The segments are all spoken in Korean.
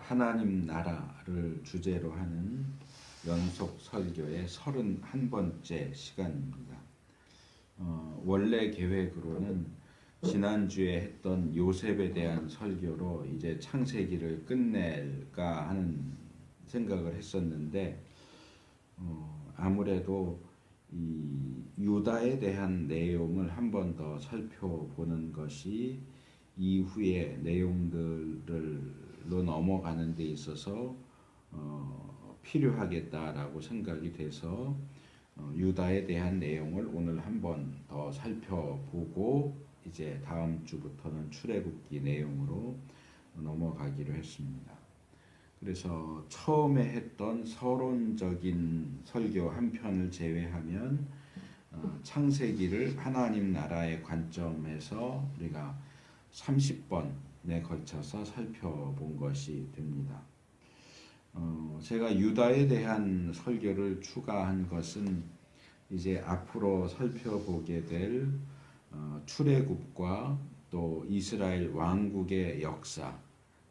하나님 나라를 주제로 하는 연속 설교의 31번째 시간입니다. 원래 계획으로는 지난주에 했던 요셉에 대한 설교로 이제 창세기를 끝낼까 하는 생각을 했었는데 아무래도 이 유다에 대한 내용을 한 번 더 살펴보는 것이 이후의 내용들로 넘어가는 데 있어서 필요하겠다라고 생각이 돼서 유다에 대한 내용을 오늘 한 번 더 살펴보고 이제 다음 주부터는 출애굽기 내용으로 넘어가기로 했습니다. 그래서 처음에 했던 서론적인 설교 한 편을 제외하면 창세기를 하나님 나라의 관점에서 우리가 30번에 걸쳐서 살펴본 것이 됩니다. 제가 유다에 대한 설교를 추가한 것은 이제 앞으로 살펴보게 될 출애굽과 또 이스라엘 왕국의 역사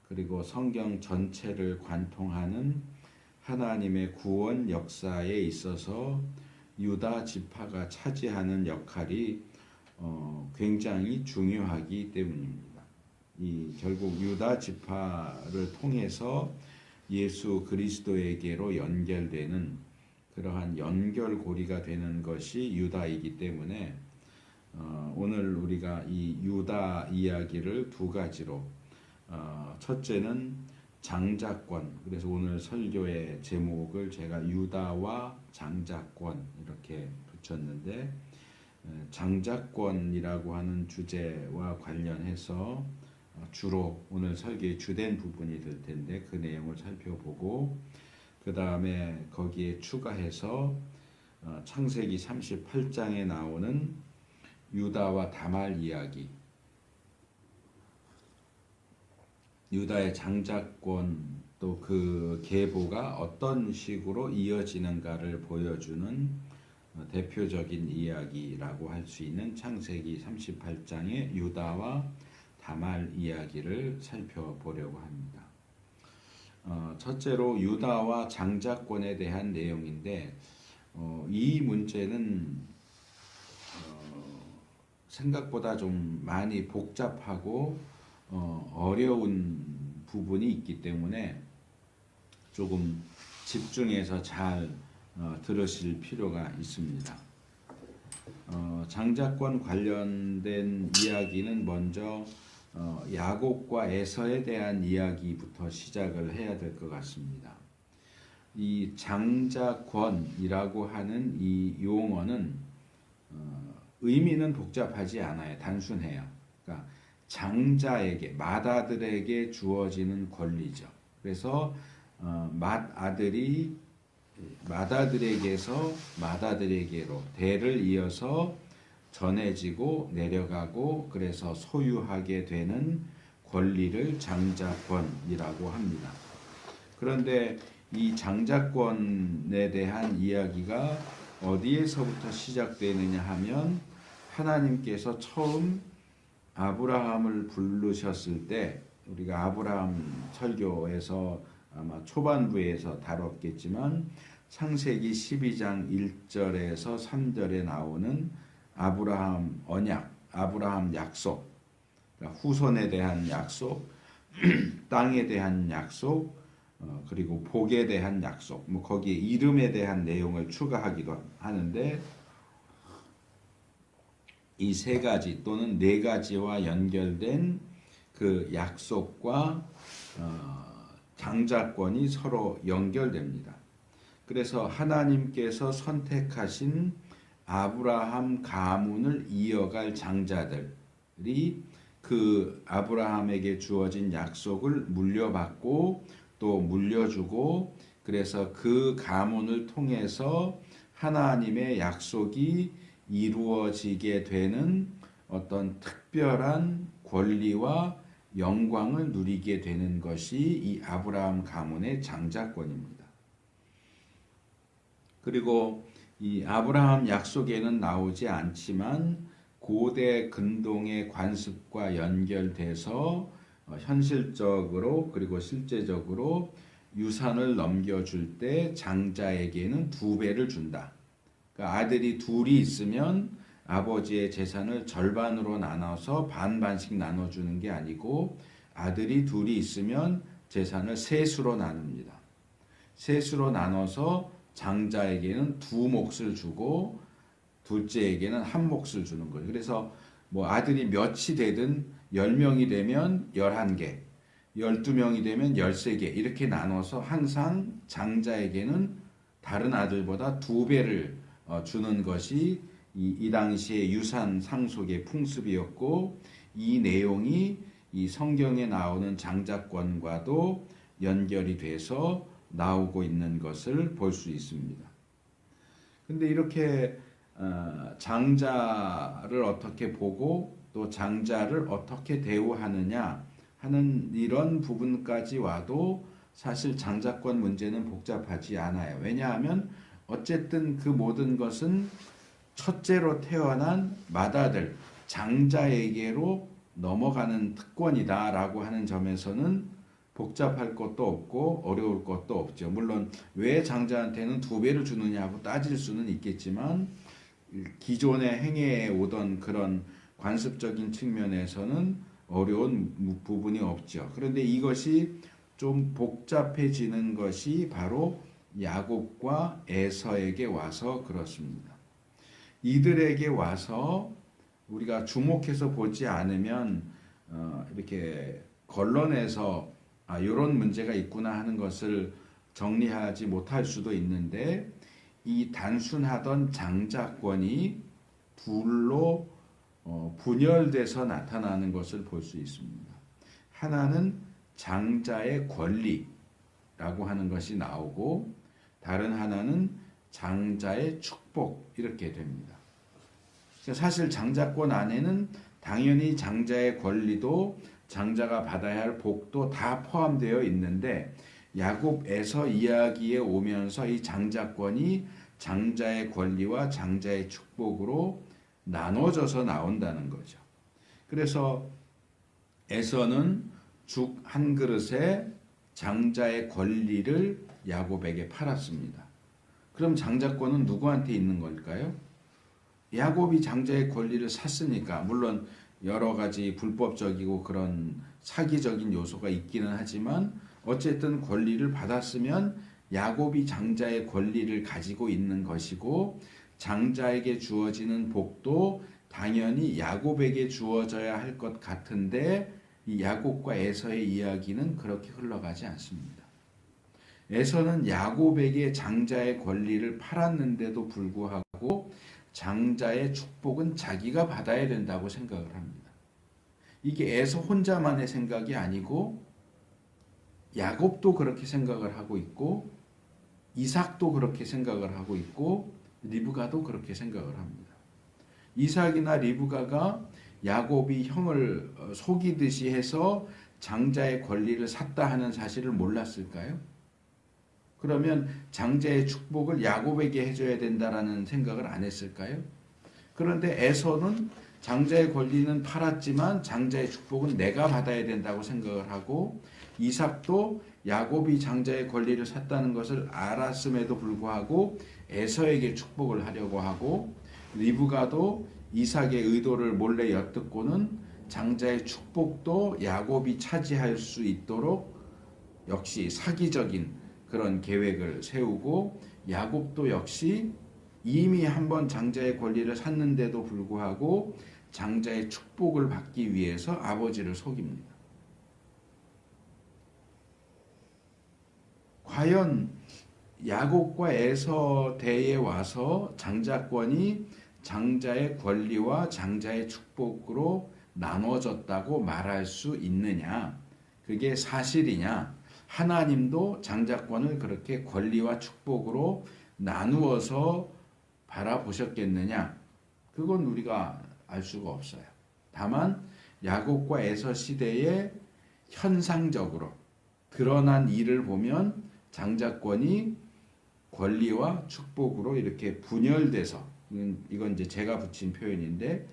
그리고 성경 전체를 관통하는 하나님의 구원 역사에 있어서 유다 지파가 차지하는 역할이 굉장히 중요하기 때문입니다. 결국 유다 지파를 통해서 예수 그리스도에게로 연결되는 그러한 연결고리가 되는 것이 유다이기 때문에 오늘 우리가 이 유다 이야기를 두 가지로 첫째는 장자권, 그래서 오늘 설교의 제목을 제가 유다와 장자권 이렇게 붙였는데 장자권이라고 하는 주제와 관련해서 주로 오늘 설교의 주된 부분이 될 텐데 그 내용을 살펴보고 그 다음에 거기에 추가해서 창세기 38장에 나오는 유다와 다말 이야기, 유다의 장자권 또 그 계보가 어떤 식으로 이어지는가를 보여주는 대표적인 이야기라고 할 수 있는 창세기 38장의 유다와 다말 이야기를 살펴보려고 합니다. 첫째로 유다와 장자권에 대한 내용인데 이 문제는 생각보다 좀 많이 복잡하고 어려운 부분이 있기 때문에 조금 집중해서 잘 들으실 필요가 있습니다. 장자권 관련된 이야기는 먼저 야곱과 에서에 대한 이야기부터 시작을 해야 될 것 같습니다. 이 장자권이라고 하는 이 용어는 의미는 복잡하지 않아요. 단순해요. 그러니까 장자에게, 맏아들에게 주어지는 권리죠. 그래서 맏아들에게서 맏아들에게로 대를 이어서 전해지고 내려가고 그래서 소유하게 되는 권리를 장자권이라고 합니다. 그런데 이 장자권에 대한 이야기가 어디에서부터 시작되느냐 하면 하나님께서 처음 아브라함을 부르셨을 때 우리가 아브라함 설교에서 아마 초반부에서 다뤘겠지만 창세기 12장 1절에서 3절에 나오는 아브라함 언약, 아브라함 약속, 그러니까 후손에 대한 약속, 땅에 대한 약속, 그리고 복에 대한 약속, 거기에 이름에 대한 내용을 추가하기도 하는데 이 세 가지 또는 네 가지와 연결된 그 약속과 장자권이 서로 연결됩니다. 그래서 하나님께서 선택하신 아브라함 가문을 이어갈 장자들이 그 아브라함에게 주어진 약속을 물려받고 또 물려주고 그래서 그 가문을 통해서 하나님의 약속이 이루어지게 되는 어떤 특별한 권리와 영광을 누리게 되는 것이 이 아브라함 가문의 장자권입니다. 그리고 이 아브라함 약속에는 나오지 않지만 고대 근동의 관습과 연결돼서 현실적으로 그리고 실제적으로 유산을 넘겨줄 때 장자에게는 2배를 준다. 그러니까 아들이 둘이 있으면 아버지의 재산을 절반으로 나눠서 반반씩 나눠주는 게 아니고 아들이 둘이 있으면 재산을 셋으로 나눕니다. 셋으로 나눠서 장자에게는 2몫을 주고 둘째에게는 1몫을 주는 거예요. 그래서 뭐 아들이 몇이 되든 10명이 되면 11개, 12명이 되면 13개 이렇게 나눠서 항상 장자에게는 다른 아들보다 2배를 주는 것이 이 당시의 유산 상속의 풍습이었고 이 내용이 이 성경에 나오는 장자권과도 연결이 돼서 나오고 있는 것을 볼 수 있습니다. 근데 이렇게 장자를 어떻게 보고 또 장자를 어떻게 대우하느냐 하는 이런 부분까지 와도 사실 장자권 문제는 복잡하지 않아요. 왜냐하면 어쨌든 그 모든 것은 첫째로 태어난 맏아들 장자에게로 넘어가는 특권이다라고 하는 점에서는 복잡할 것도 없고 어려울 것도 없죠. 물론 왜 장자한테는 2배를 주느냐고 따질 수는 있겠지만 기존에 행해에 오던 그런 관습적인 측면에서는 어려운 부분이 없죠. 그런데 이것이 좀 복잡해지는 것이 바로 야곱과 에서에게 와서 그렇습니다. 이들에게 와서 우리가 주목해서 보지 않으면 이렇게 걸러내서 이런 문제가 있구나 하는 것을 정리하지 못할 수도 있는데 이 단순하던 장자권이 둘로 분열돼서 나타나는 것을 볼 수 있습니다. 하나는 장자의 권리라고 하는 것이 나오고 다른 하나는 장자의 축복 이렇게 됩니다. 사실 장자권 안에는 당연히 장자의 권리도 장자가 받아야 할 복도 다 포함되어 있는데 야곱에서 이야기에 오면서 이 장자권이 장자의 권리와 장자의 축복으로 나눠져서 나온다는 거죠. 그래서 에서는 죽 한 그릇에 장자의 권리를 야곱에게 팔았습니다. 그럼 장자권은 누구한테 있는 걸까요? 야곱이 장자의 권리를 샀으니까 물론 여러 가지 불법적이고 그런 사기적인 요소가 있기는 하지만 어쨌든 권리를 받았으면 야곱이 장자의 권리를 가지고 있는 것이고 장자에게 주어지는 복도 당연히 야곱에게 주어져야 할 것 같은데 이 야곱과 에서의 이야기는 그렇게 흘러가지 않습니다. 에서는 야곱에게 장자의 권리를 팔았는데도 불구하고 장자의 축복은 자기가 받아야 된다고 생각을 합니다. 이게 에서 혼자만의 생각이 아니고 야곱도 그렇게 생각을 하고 있고 이삭도 그렇게 생각을 하고 있고 리브가도 그렇게 생각을 합니다. 이삭이나 리브가가 야곱이 형을 속이듯이 해서 장자의 권리를 샀다 하는 사실을 몰랐을까요? 그러면 장자의 축복을 야곱에게 해줘야 된다라는 생각을 안 했을까요? 그런데 에서는 장자의 권리는 팔았지만 장자의 축복은 내가 받아야 된다고 생각을 하고 이삭도 야곱이 장자의 권리를 샀다는 것을 알았음에도 불구하고 에서에게 축복을 하려고 하고 리브가도 이삭의 의도를 몰래 엿듣고는 장자의 축복도 야곱이 차지할 수 있도록 역시 사기적인 그런 계획을 세우고 야곱도 역시 이미 한번 장자의 권리를 샀는데도 불구하고 장자의 축복을 받기 위해서 아버지를 속입니다. 과연 야곱과 에서 대에 와서 장자권이 장자의 권리와 장자의 축복으로 나눠졌다고 말할 수 있느냐? 그게 사실이냐? 하나님도 장자권을 그렇게 권리와 축복으로 나누어서 바라보셨겠느냐? 그건 우리가 알 수가 없어요. 다만 야곱과 에서 시대에 현상적으로 드러난 일을 보면 장자권이 권리와 축복으로 이렇게 분열돼서 이건 이제 제가 붙인 표현인데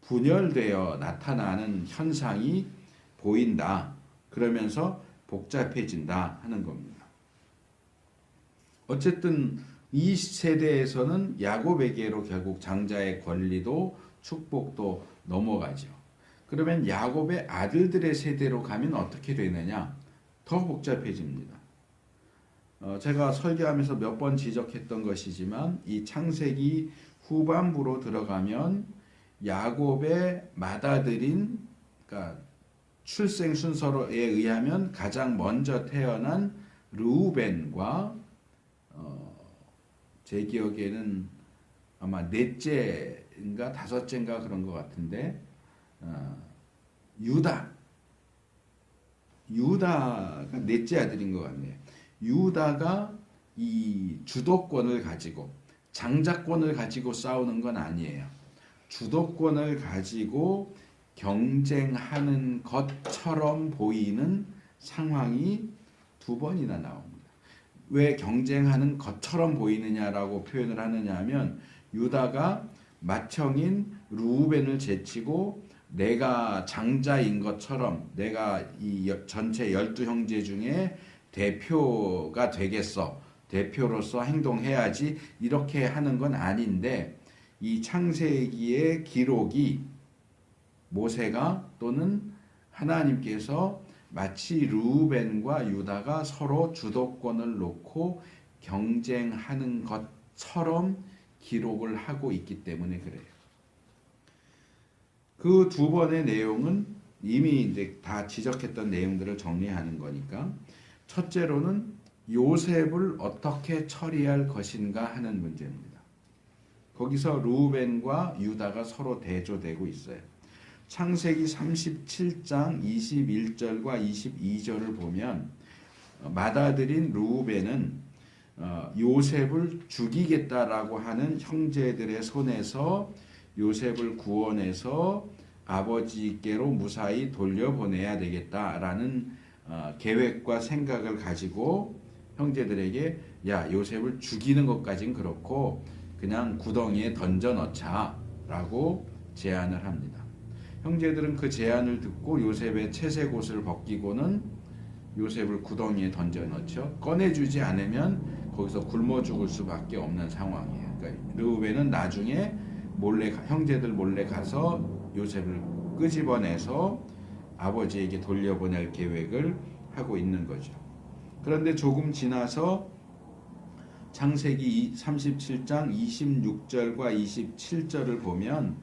분열되어 나타나는 현상이 보인다. 그러면서 복잡해진다 하는 겁니다. 어쨌든 이 세대에서는 야곱에게로 결국 장자의 권리도 축복도 넘어가죠. 그러면 야곱의 아들들의 세대로 가면 어떻게 되느냐? 더 복잡해집니다. 제가 설교하면서 몇 번 지적했던 것이지만 이 창세기 후반부로 들어가면 야곱의 맏아들인, 그러니까 출생 순서에 의하면 가장 먼저 태어난 르우벤과 제 기억에는 아마 넷째인가 다섯째인가 그런 것 같은데 유다가 넷째 아들인 것 같네요. 유다가 이 주도권을 가지고 장자권을 가지고 싸우는 건 아니에요. 주도권을 가지고 경쟁하는 것처럼 보이는 상황이 두 번이나 나옵니다. 왜 경쟁하는 것처럼 보이느냐라고 표현을 하느냐 하면 유다가 맏형인 르우벤을 제치고 내가 장자인 것처럼 내가 이 전체 12형제 중에 대표가 되겠어. 대표로서 행동해야지. 이렇게 하는 건 아닌데 이 창세기의 기록이 모세가 또는 하나님께서 마치 르우벤과 유다가 서로 주도권을 놓고 경쟁하는 것처럼 기록을 하고 있기 때문에 그래요. 그 두 번의 내용은 이미 이제 다 지적했던 내용들을 정리하는 거니까 첫째로는 요셉을 어떻게 처리할 것인가 하는 문제입니다. 거기서 르우벤과 유다가 서로 대조되고 있어요. 창세기 37장 21절과 22절을 보면 맏아들인 르우벤은 요셉을 죽이겠다라고 하는 형제들의 손에서 요셉을 구원해서 아버지께로 무사히 돌려보내야 되겠다라는 계획과 생각을 가지고 형제들에게 야 요셉을 죽이는 것까진 그렇고 그냥 구덩이에 던져 넣자라고 제안을 합니다. 형제들은 그 제안을 듣고 요셉의 채색옷을 벗기고는 요셉을 구덩이에 던져 넣죠. 꺼내주지 않으면 거기서 굶어 죽을 수밖에 없는 상황이에요. 그러니까 르우벤은 나중에 형제들 몰래 가서 요셉을 끄집어내서 아버지에게 돌려보낼 계획을 하고 있는 거죠. 그런데 조금 지나서 창세기 37장 26절과 27절을 보면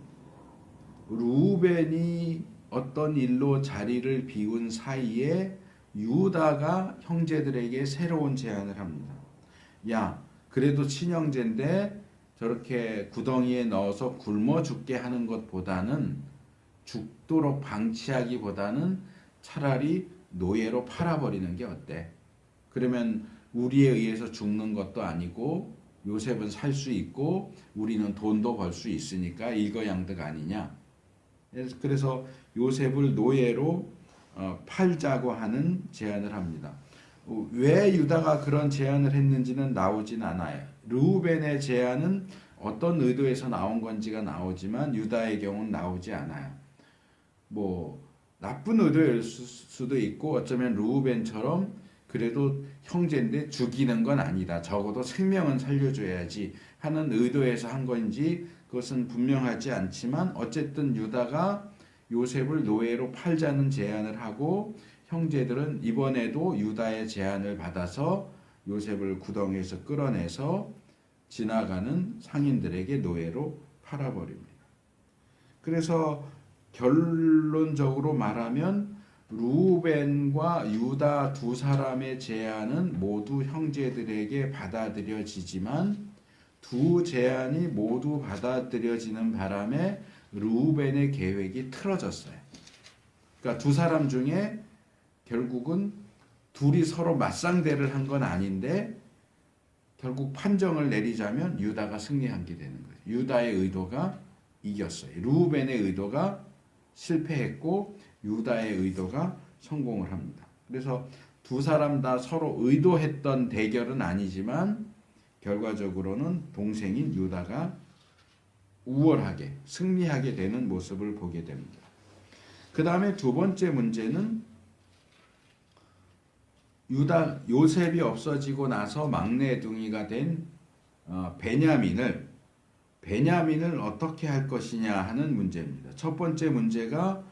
르우벤이 어떤 일로 자리를 비운 사이에 유다가 형제들에게 새로운 제안을 합니다. 야, 그래도 친형제인데 저렇게 구덩이에 넣어서 굶어 죽게 하는 것보다는 죽도록 방치하기보다는 차라리 노예로 팔아버리는 게 어때? 그러면 우리에 의해서 죽는 것도 아니고 요셉은 살 수 있고 우리는 돈도 벌 수 있으니까 일거양득 아니냐? 그래서 요셉을 노예로 팔자고 하는 제안을 합니다. 왜 유다가 그런 제안을 했는지는 나오진 않아요. 르우벤의 제안은 어떤 의도에서 나온 건지가 나오지만 유다의 경우는 나오지 않아요. 뭐 나쁜 의도일 수도 있고 어쩌면 르우벤처럼 그래도 형제인데 죽이는 건 아니다. 적어도 생명은 살려줘야지 하는 의도에서 한 건지 그것은 분명하지 않지만 어쨌든 유다가 요셉을 노예로 팔자는 제안을 하고 형제들은 이번에도 유다의 제안을 받아서 요셉을 구덩이에서 끌어내서 지나가는 상인들에게 노예로 팔아버립니다. 그래서 결론적으로 말하면 르우벤과 유다 두 사람의 제안은 모두 형제들에게 받아들여지지만 두 제안이 모두 받아들여지는 바람에 르우벤의 계획이 틀어졌어요. 그러니까 두 사람 중에 결국은 둘이 서로 맞상대를 한 건 아닌데 결국 판정을 내리자면 유다가 승리한 게 되는 거예요. 유다의 의도가 이겼어요. 르우벤의 의도가 실패했고 유다의 의도가 성공을 합니다. 그래서 두 사람 다 서로 의도했던 대결은 아니지만 결과적으로는 동생인 유다가 우월하게 승리하게 되는 모습을 보게 됩니다. 그 다음에 두 번째 문제는 요셉이 없어지고 나서 막내둥이가 된 베냐민을 어떻게 할 것이냐 하는 문제입니다. 첫 번째 문제가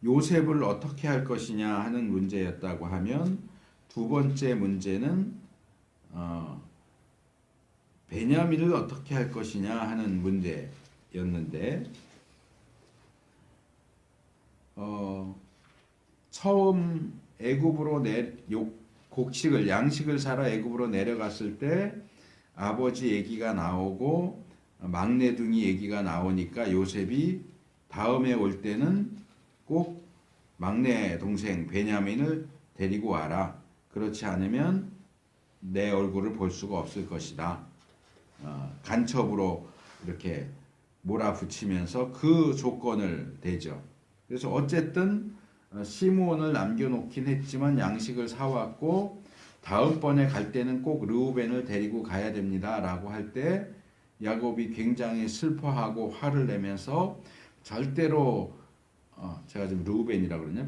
요셉을 어떻게 할 것이냐 하는 문제였다고 하면, 두 번째 문제는 베냐민을 어떻게 할 것이냐 하는 문제였는데, 처음 애굽으로 양식을 사러 애굽으로 내려갔을 때 아버지 얘기가 나오고 막내둥이 얘기가 나오니까 요셉이 다음에 올 때는 꼭 막내 동생 베냐민을 데리고 와라. 그렇지 않으면 내 얼굴을 볼 수가 없을 것이다. 간첩으로 이렇게 몰아붙이면서 그 조건을 대죠. 그래서 어쨌든 시므온을 남겨놓긴 했지만 양식을 사왔고, 다음번에 갈 때는 꼭 르우벤을 데리고 가야 됩니다 라고 할 때 야곱이 굉장히 슬퍼하고 화를 내면서 절대로 제가 지금 르우벤이라고 그러냐,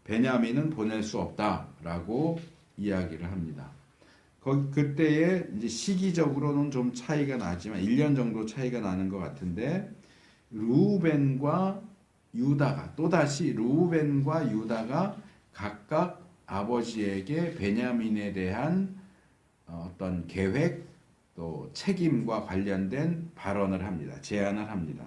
베냐민은 보낼 수 없다라고 이야기를 합니다. 그때에 이제 시기적으로는 좀 차이가 나지만 1년 정도 차이가 나는 것 같은데, 르우벤과 유다가 각각 아버지에게 베냐민에 대한 어떤 계획 또 책임과 관련된 발언을 합니다. 제안을 합니다.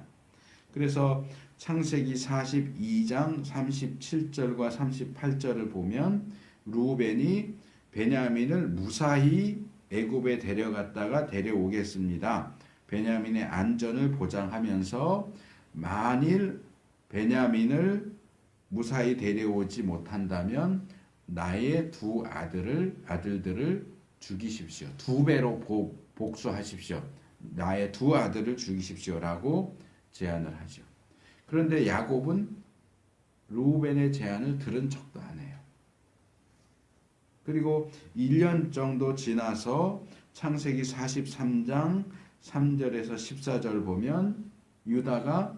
그래서 창세기 42장 37절과 38절을 보면 르우벤이 베냐민을 무사히 애굽에 데려갔다가 데려오겠습니다. 베냐민의 안전을 보장하면서 만일 베냐민을 무사히 데려오지 못한다면 나의 두 아들들을 죽이십시오. 2배로 복수하십시오. 나의 두 아들을 죽이십시오라고 제안을 하죠. 그런데 야곱은 르우벤의 제안을 들은 척도 안 해요. 그리고 1년 정도 지나서 창세기 43장 3절에서 14절 보면 유다가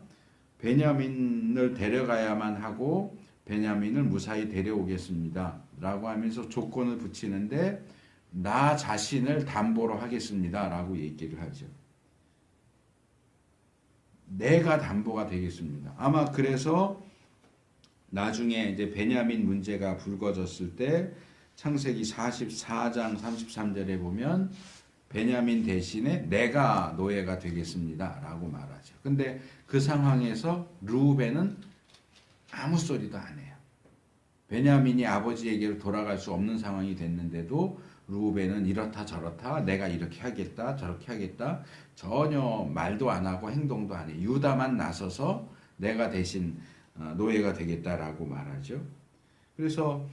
베냐민을 데려가야만 하고 베냐민을 무사히 데려오겠습니다 라고 하면서 조건을 붙이는데, 나 자신을 담보로 하겠습니다 라고 얘기를 하죠. 내가 담보가 되겠습니다. 아마 그래서 나중에 이제 베냐민 문제가 불거졌을 때 창세기 44장 33절에 보면 베냐민 대신에 내가 노예가 되겠습니다 라고 말하죠. 근데 그 상황에서 르우벤은 아무 소리도 안 해요. 베냐민이 아버지에게로 돌아갈 수 없는 상황이 됐는데도 르우벤은 이렇다 저렇다, 내가 이렇게 하겠다 저렇게 하겠다, 전혀 말도 안 하고 행동도 안 해요. 유다만 나서서 내가 대신 노예가 되겠다라고 말하죠. 그래서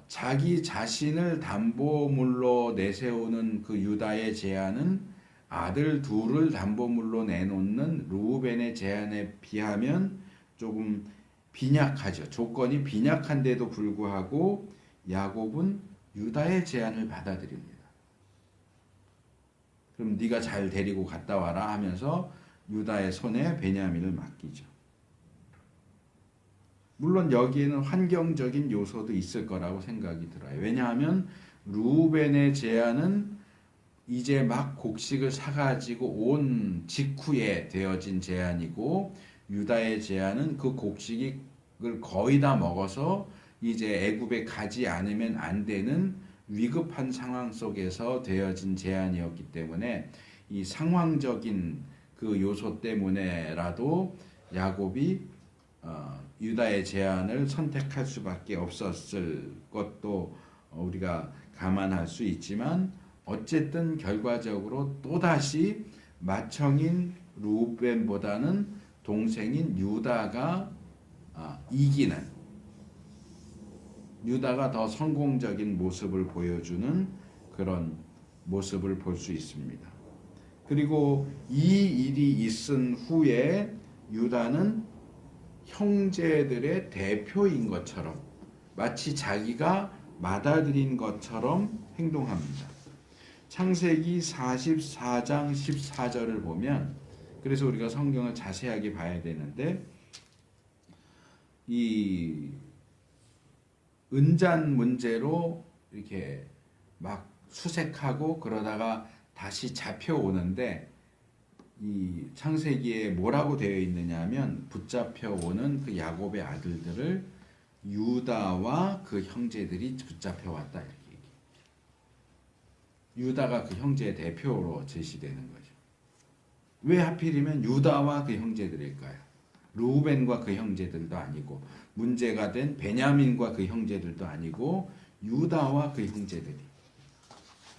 자기 자신을 담보물로 내세우는 그 유다의 제안은 아들 둘을 담보물로 내놓는 르우벤의 제안에 비하면 조금 빈약하죠. 조건이 빈약한데도 불구하고 야곱은 유다의 제안을 받아들입니다. 그럼 네가 잘 데리고 갔다 와라 하면서 유다의 손에 베냐민을 맡기죠. 물론 여기에는 환경적인 요소도 있을 거라고 생각이 들어요. 왜냐하면 르우벤의 제안은 이제 막 곡식을 사가지고 온 직후에 되어진 제안이고, 유다의 제안은 그 곡식을 거의 다 먹어서 이제 애굽에 가지 않으면 안 되는 위급한 상황 속에서 되어진 제안이었기 때문에 이 상황적인 그 요소 때문에라도 야곱이 유다의 제안을 선택할 수밖에 없었을 것도 우리가 감안할 수 있지만, 어쨌든 결과적으로 또다시 맏형인 르우벤보다는 동생인 유다가 이기는, 유다가 더 성공적인 모습을 보여주는 그런 모습을 볼 수 있습니다. 그리고 이 일이 있은 후에 유다는 형제들의 대표인 것처럼, 마치 자기가 맏아들인 것처럼 행동합니다. 창세기 44장 14절을 보면, 그래서 우리가 성경을 자세하게 봐야 되는데, 이 은잔 문제로 이렇게 막 수색하고 그러다가 다시 잡혀오는데 이 창세기에 뭐라고 되어 있느냐 하면 붙잡혀오는 그 야곱의 아들들을 유다와 그 형제들이 붙잡혀왔다 이렇게 얘기해요. 유다가 그 형제의 대표로 제시되는 거죠. 왜 하필이면 유다와 그 형제들일까요? 루벤과 그 형제들도 아니고 문제가 된 베냐민과 그 형제들도 아니고 유다와 그 형제들이.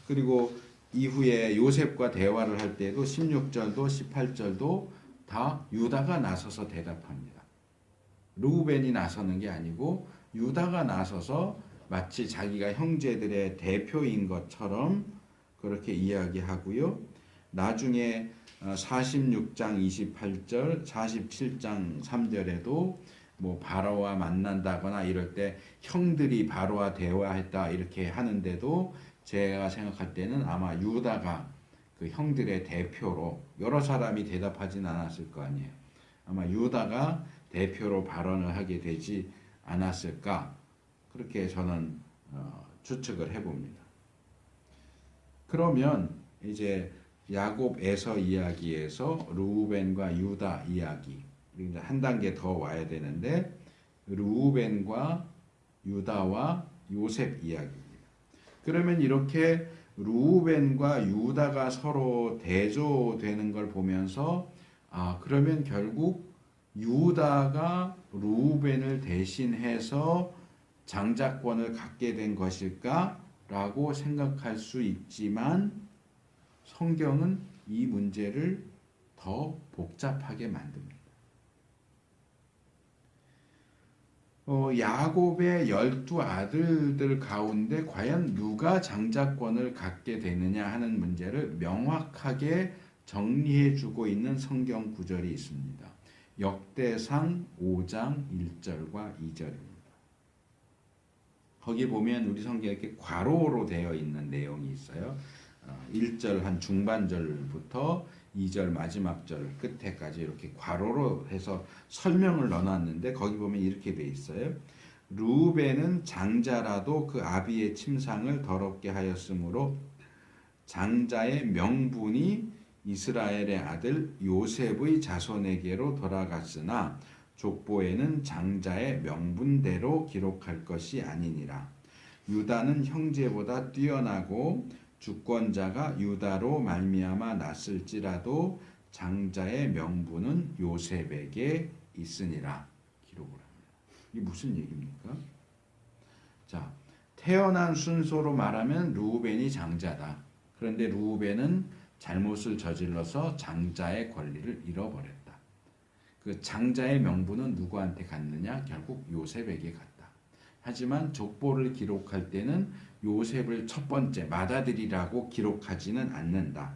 그리고 이후에 요셉과 대화를 할 때도 16절도 18절도 다 유다가 나서서 대답합니다. 루벤이 나서는 게 아니고 유다가 나서서 마치 자기가 형제들의 대표인 것처럼 그렇게 이야기하고요. 나중에 46장 28절, 47장 3절에도 뭐 바로와 만난다거나 이럴 때 형들이 바로와 대화했다 이렇게 하는데도 제가 생각할 때는 아마 유다가 그 형들의 대표로 여러 사람이 대답하진 않았을 거 아니에요. 아마 유다가 대표로 발언을 하게 되지 않았을까 그렇게 저는 추측을 해봅니다. 그러면 이제 야곱 에서 이야기에서 루벤과 유다 이야기 한 단계 더 와야 되는데 루벤과 유다와 요셉 이야기입니다. 그러면 이렇게 루벤과 유다가 서로 대조되는 걸 보면서 그러면 결국 유다가 루벤을 대신해서 장자권을 갖게 된 것일까라고 생각할 수 있지만 성경은 이 문제를 더 복잡하게 만듭니다. 야곱의 12아들들 가운데 과연 누가 장자권을 갖게 되느냐 하는 문제를 명확하게 정리해주고 있는 성경 구절이 있습니다. 역대상 5장 1절과 2절입니다. 거기 보면 우리 성경에 이렇게 괄호로 되어 있는 내용이 있어요. 1절 한 중반절부터 2절 마지막 절 끝에까지 이렇게 괄호로 해서 설명을 넣어놨는데 거기 보면 이렇게 돼 있어요. 루벤은 장자라도 그 아비의 침상을 더럽게 하였으므로 장자의 명분이 이스라엘의 아들 요셉의 자손에게로 돌아갔으나 족보에는 장자의 명분대로 기록할 것이 아니니라. 유다는 형제보다 뛰어나고 주권자가 유다로 말미암아 났을지라도 장자의 명분은 요셉에게 있으니라 기록을 합니다. 이게 무슨 얘기입니까? 자, 태어난 순서로 말하면 루벤이 장자다. 그런데 루벤은 잘못을 저질러서 장자의 권리를 잃어버렸다. 그 장자의 명분은 누구한테 갔느냐? 결국 요셉에게 갔다. 하지만 족보를 기록할 때는 요셉을 첫 번째 맏아들이라고 기록하지는 않는다.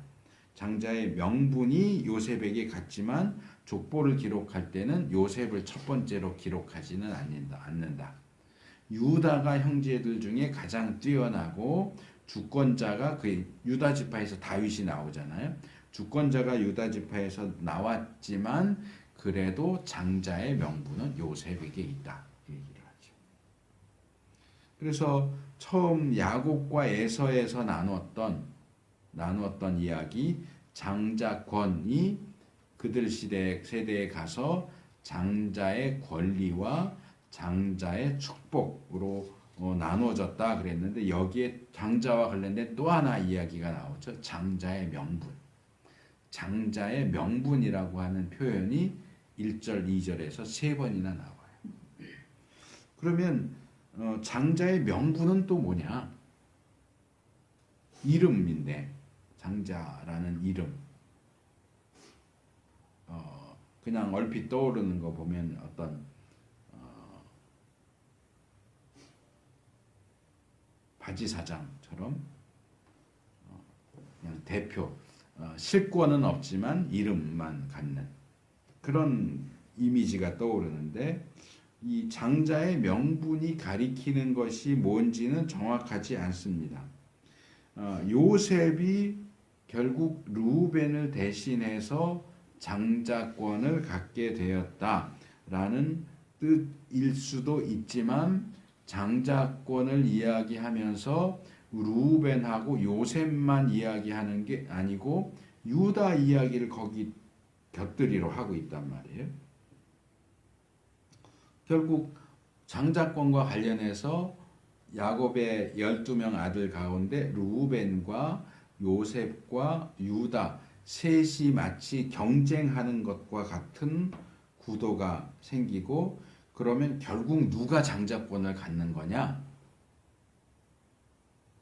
장자의 명분이 요셉에게 갔지만 족보를 기록할 때는 요셉을 첫 번째로 기록하지는 않는다. 유다가 형제들 중에 가장 뛰어나고 주권자가 그 유다 지파에서 다윗이 나오잖아요. 주권자가 유다 지파에서 나왔지만 그래도 장자의 명분은 요셉에게 있다. 얘기를 하죠. 그래서 처음 야곱과 에서에서 나누었던 이야기 장자권이 그들 세대에 가서 장자의 권리와 장자의 축복으로 나누어졌다 그랬는데 여기에 장자와 관련된 또 하나 이야기가 나오죠. 장자의 명분. 장자의 명분이라고 하는 표현이 1절, 2절에서 3번이나 나와요. 그러면 장자의 명분은 또 뭐냐? 이름인데 장자라는 이름. 그냥 얼핏 떠오르는 거 보면 어떤 바지사장처럼 그냥 대표 실권은 없지만 이름만 갖는 그런 이미지가 떠오르는데 이 장자의 명분이 가리키는 것이 뭔지는 정확하지 않습니다. 요셉이 결국 루벤을 대신해서 장자권을 갖게 되었다라는 뜻일 수도 있지만 장자권을 이야기하면서 루벤하고 요셉만 이야기하는 게 아니고 유다 이야기를 거기 곁들이로 하고 있단 말이에요. 결국 장자권과 관련해서 야곱의 12명 아들 가운데 루벤과 요셉과 유다 셋이 마치 경쟁하는 것과 같은 구도가 생기고, 그러면 결국 누가 장자권을 갖는 거냐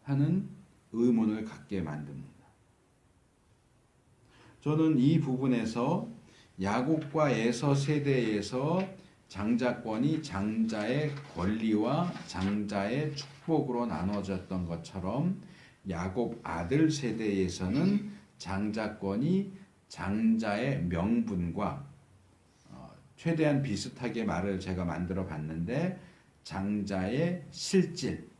하는 의문을 갖게 만듭니다. 저는 이 부분에서 야곱과 에서 세대에서 장자권이 장자의 권리와 장자의 축복으로 나눠졌던 것처럼 야곱 아들 세대에서는 장자권이 장자의 명분과 최대한 비슷하게 말을 제가 만들어 봤는데, 장자의 실질,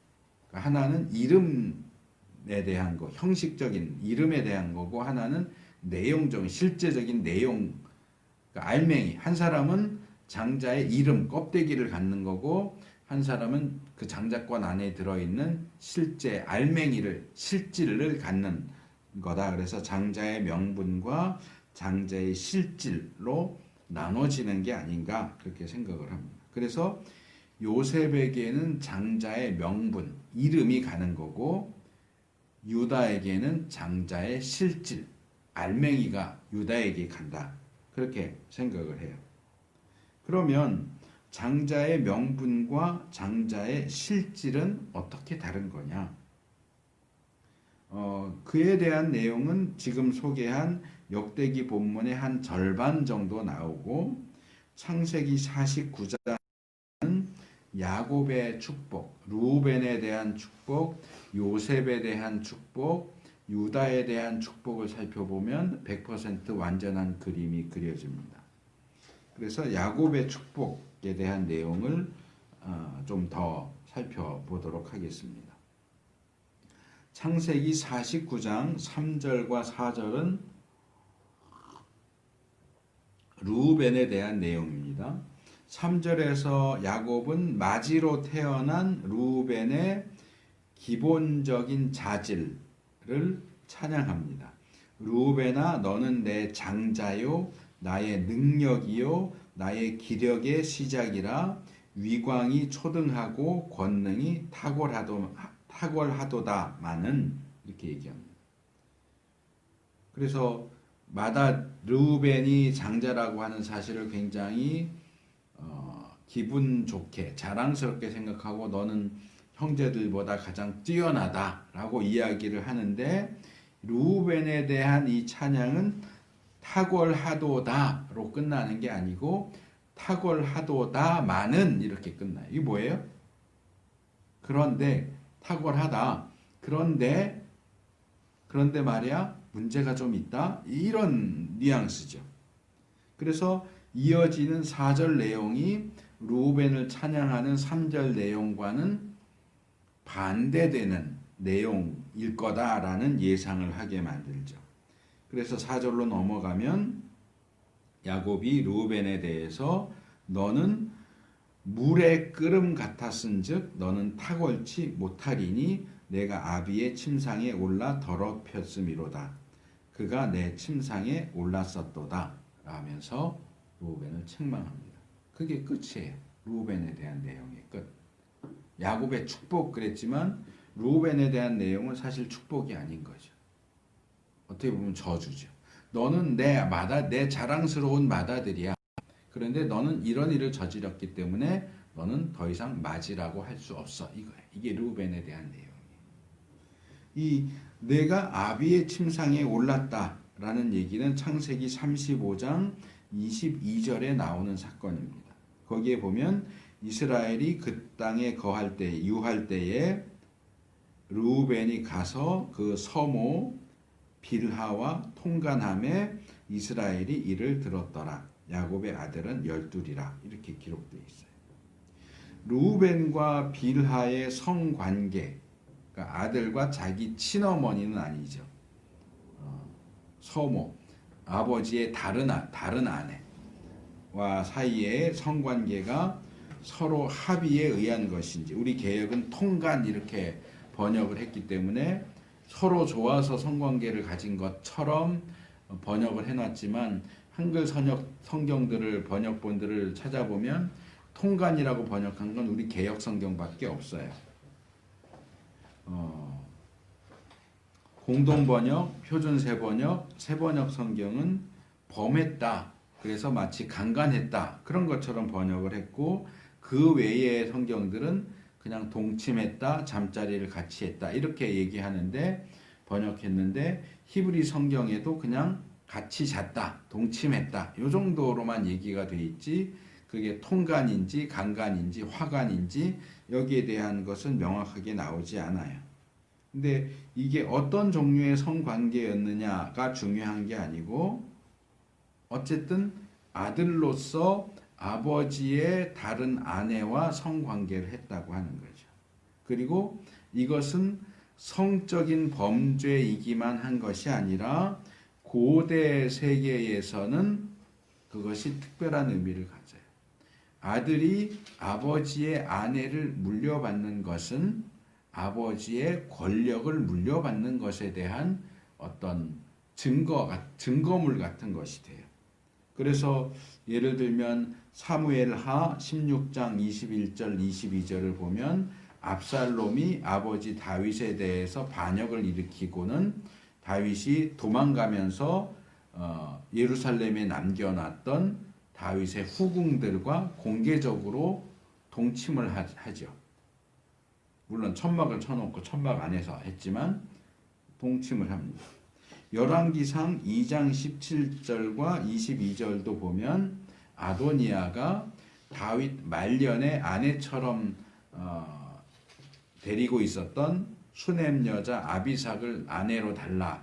하나는 이름에 대한 거, 형식적인 이름에 대한 거고, 하나는 내용적인 실제적인 내용, 그러니까 알맹이. 한 사람은 장자의 이름, 껍데기를 갖는 거고, 한 사람은 그 장자권 안에 들어있는 실제 알맹이를, 실질을 갖는 거다. 그래서 장자의 명분과 장자의 실질로 나눠지는 게 아닌가 그렇게 생각을 합니다. 그래서 요셉에게는 장자의 명분, 이름이 가는 거고, 유다에게는 장자의 실질, 알맹이가 유다에게 간다. 그렇게 생각을 해요. 그러면 장자의 명분과 장자의 실질은 어떻게 다른 거냐? 그에 대한 내용은 지금 소개한 역대기 본문의 한 절반 정도 나오고, 창세기 49장은 야곱의 축복, 루벤에 대한 축복, 요셉에 대한 축복, 유다에 대한 축복을 살펴보면 100% 완전한 그림이 그려집니다. 그래서 야곱의 축복에 대한 내용을 좀 더 살펴보도록 하겠습니다. 창세기 49장 3절과 4절은 루벤에 대한 내용입니다. 3절에서 야곱은 마지로 태어난 루벤의 기본적인 자질을 찬양합니다. 루벤아, 너는 내 장자요, 나의 능력이요, 나의 기력의 시작이라. 위광이 초등하고 권능이 탁월하도다마는, 이렇게 얘기합니다. 그래서 루벤이 장자라고 하는 사실을 굉장히 기분 좋게 자랑스럽게 생각하고, 너는 형제들보다 가장 뛰어나다라고 이야기를 하는데, 루벤에 대한 이 찬양은 탁월하도다로 끝나는 게 아니고 탁월하도다마는 이렇게 끝나요. 이게 뭐예요? 그런데 탁월하다. 그런데 말이야 문제가 좀 있다. 이런 뉘앙스죠. 그래서 이어지는 4절 내용이 루벤을 찬양하는 3절 내용과는 반대되는 내용일 거다라는 예상을 하게 만들죠. 그래서 4절로 넘어가면 야곱이 루벤에 대해서 너는 물의 끓음 같았은즉 너는 탁월치 못하리니 내가 아비의 침상에 올라 더럽혔음이로다. 그가 내 침상에 올랐었도다 라면서 루벤을 책망합니다. 그게 끝이에요. 루벤에 대한 내용의 끝. 야곱의 축복 그랬지만 루벤에 대한 내용은 사실 축복이 아닌 거죠. 어떻게 보면 저주죠. 너는 내 자랑스러운 맏아들이야. 그런데 너는 이런 일을 저질렀기 때문에 너는 더 이상 맏이라고 할 수 없어. 이거예요. 이게 루벤에 대한 내용이에요. 이 내가 아비의 침상에 올랐다라는 얘기는 창세기 35장 22절에 나오는 사건입니다. 거기에 보면 이스라엘이 그 땅에 유할 때에 루벤이 가서 그 서모 빌하와 통간함에 이스라엘이 이를 들었더라. 야곱의 아들은 12이라. 이렇게 기록되어 있어요. 루벤과 빌하의 성관계, 그러니까 아들과 자기 친어머니는 아니죠. 서모, 아버지의 다른 아내와 사이의 성관계가 서로 합의에 의한 것인지, 우리 개역은 통간 이렇게 번역을 했기 때문에 서로 좋아서 성관계를 가진 것처럼 번역을 해놨지만 한글 성경들을 번역본들을 찾아보면 통간이라고 번역한 건 우리 개역 성경밖에 없어요. 공동번역, 표준세번역, 세번역 성경은 범했다. 그래서 마치 강간했다. 그런 것처럼 번역을 했고 그 외의 성경들은 그냥 동침했다, 잠자리를 같이 했다. 이렇게 얘기하는데 번역했는데 히브리 성경에도 그냥 같이 잤다, 동침했다. 이 정도로만 얘기가 돼 있지 그게 통간인지 강간인지 화간인지 여기에 대한 것은 명확하게 나오지 않아요. 근데 이게 어떤 종류의 성관계였느냐가 중요한 게 아니고 어쨌든 아들로서 아버지의 다른 아내와 성관계를 했다고 하는 거죠. 그리고 이것은 성적인 범죄이기만 한 것이 아니라 고대 세계에서는 그것이 특별한 의미를 가져요. 아들이 아버지의 아내를 물려받는 것은 아버지의 권력을 물려받는 것에 대한 어떤 증거물 같은 것이 돼요. 그래서 예를 들면 사무엘하 16장 21절 22절을 보면 압살롬이 아버지 다윗에 대해서 반역을 일으키고는 다윗이 도망가면서 예루살렘에 남겨놨던 다윗의 후궁들과 공개적으로 동침을 하죠. 물론 천막을 쳐놓고 천막 안에서 했지만 동침을 합니다. 열왕기상 2장 17절과 22절도 보면 아도니아가 다윗 말년의 아내처럼 데리고 있었던 수넴 여자 아비삭을 아내로 달라고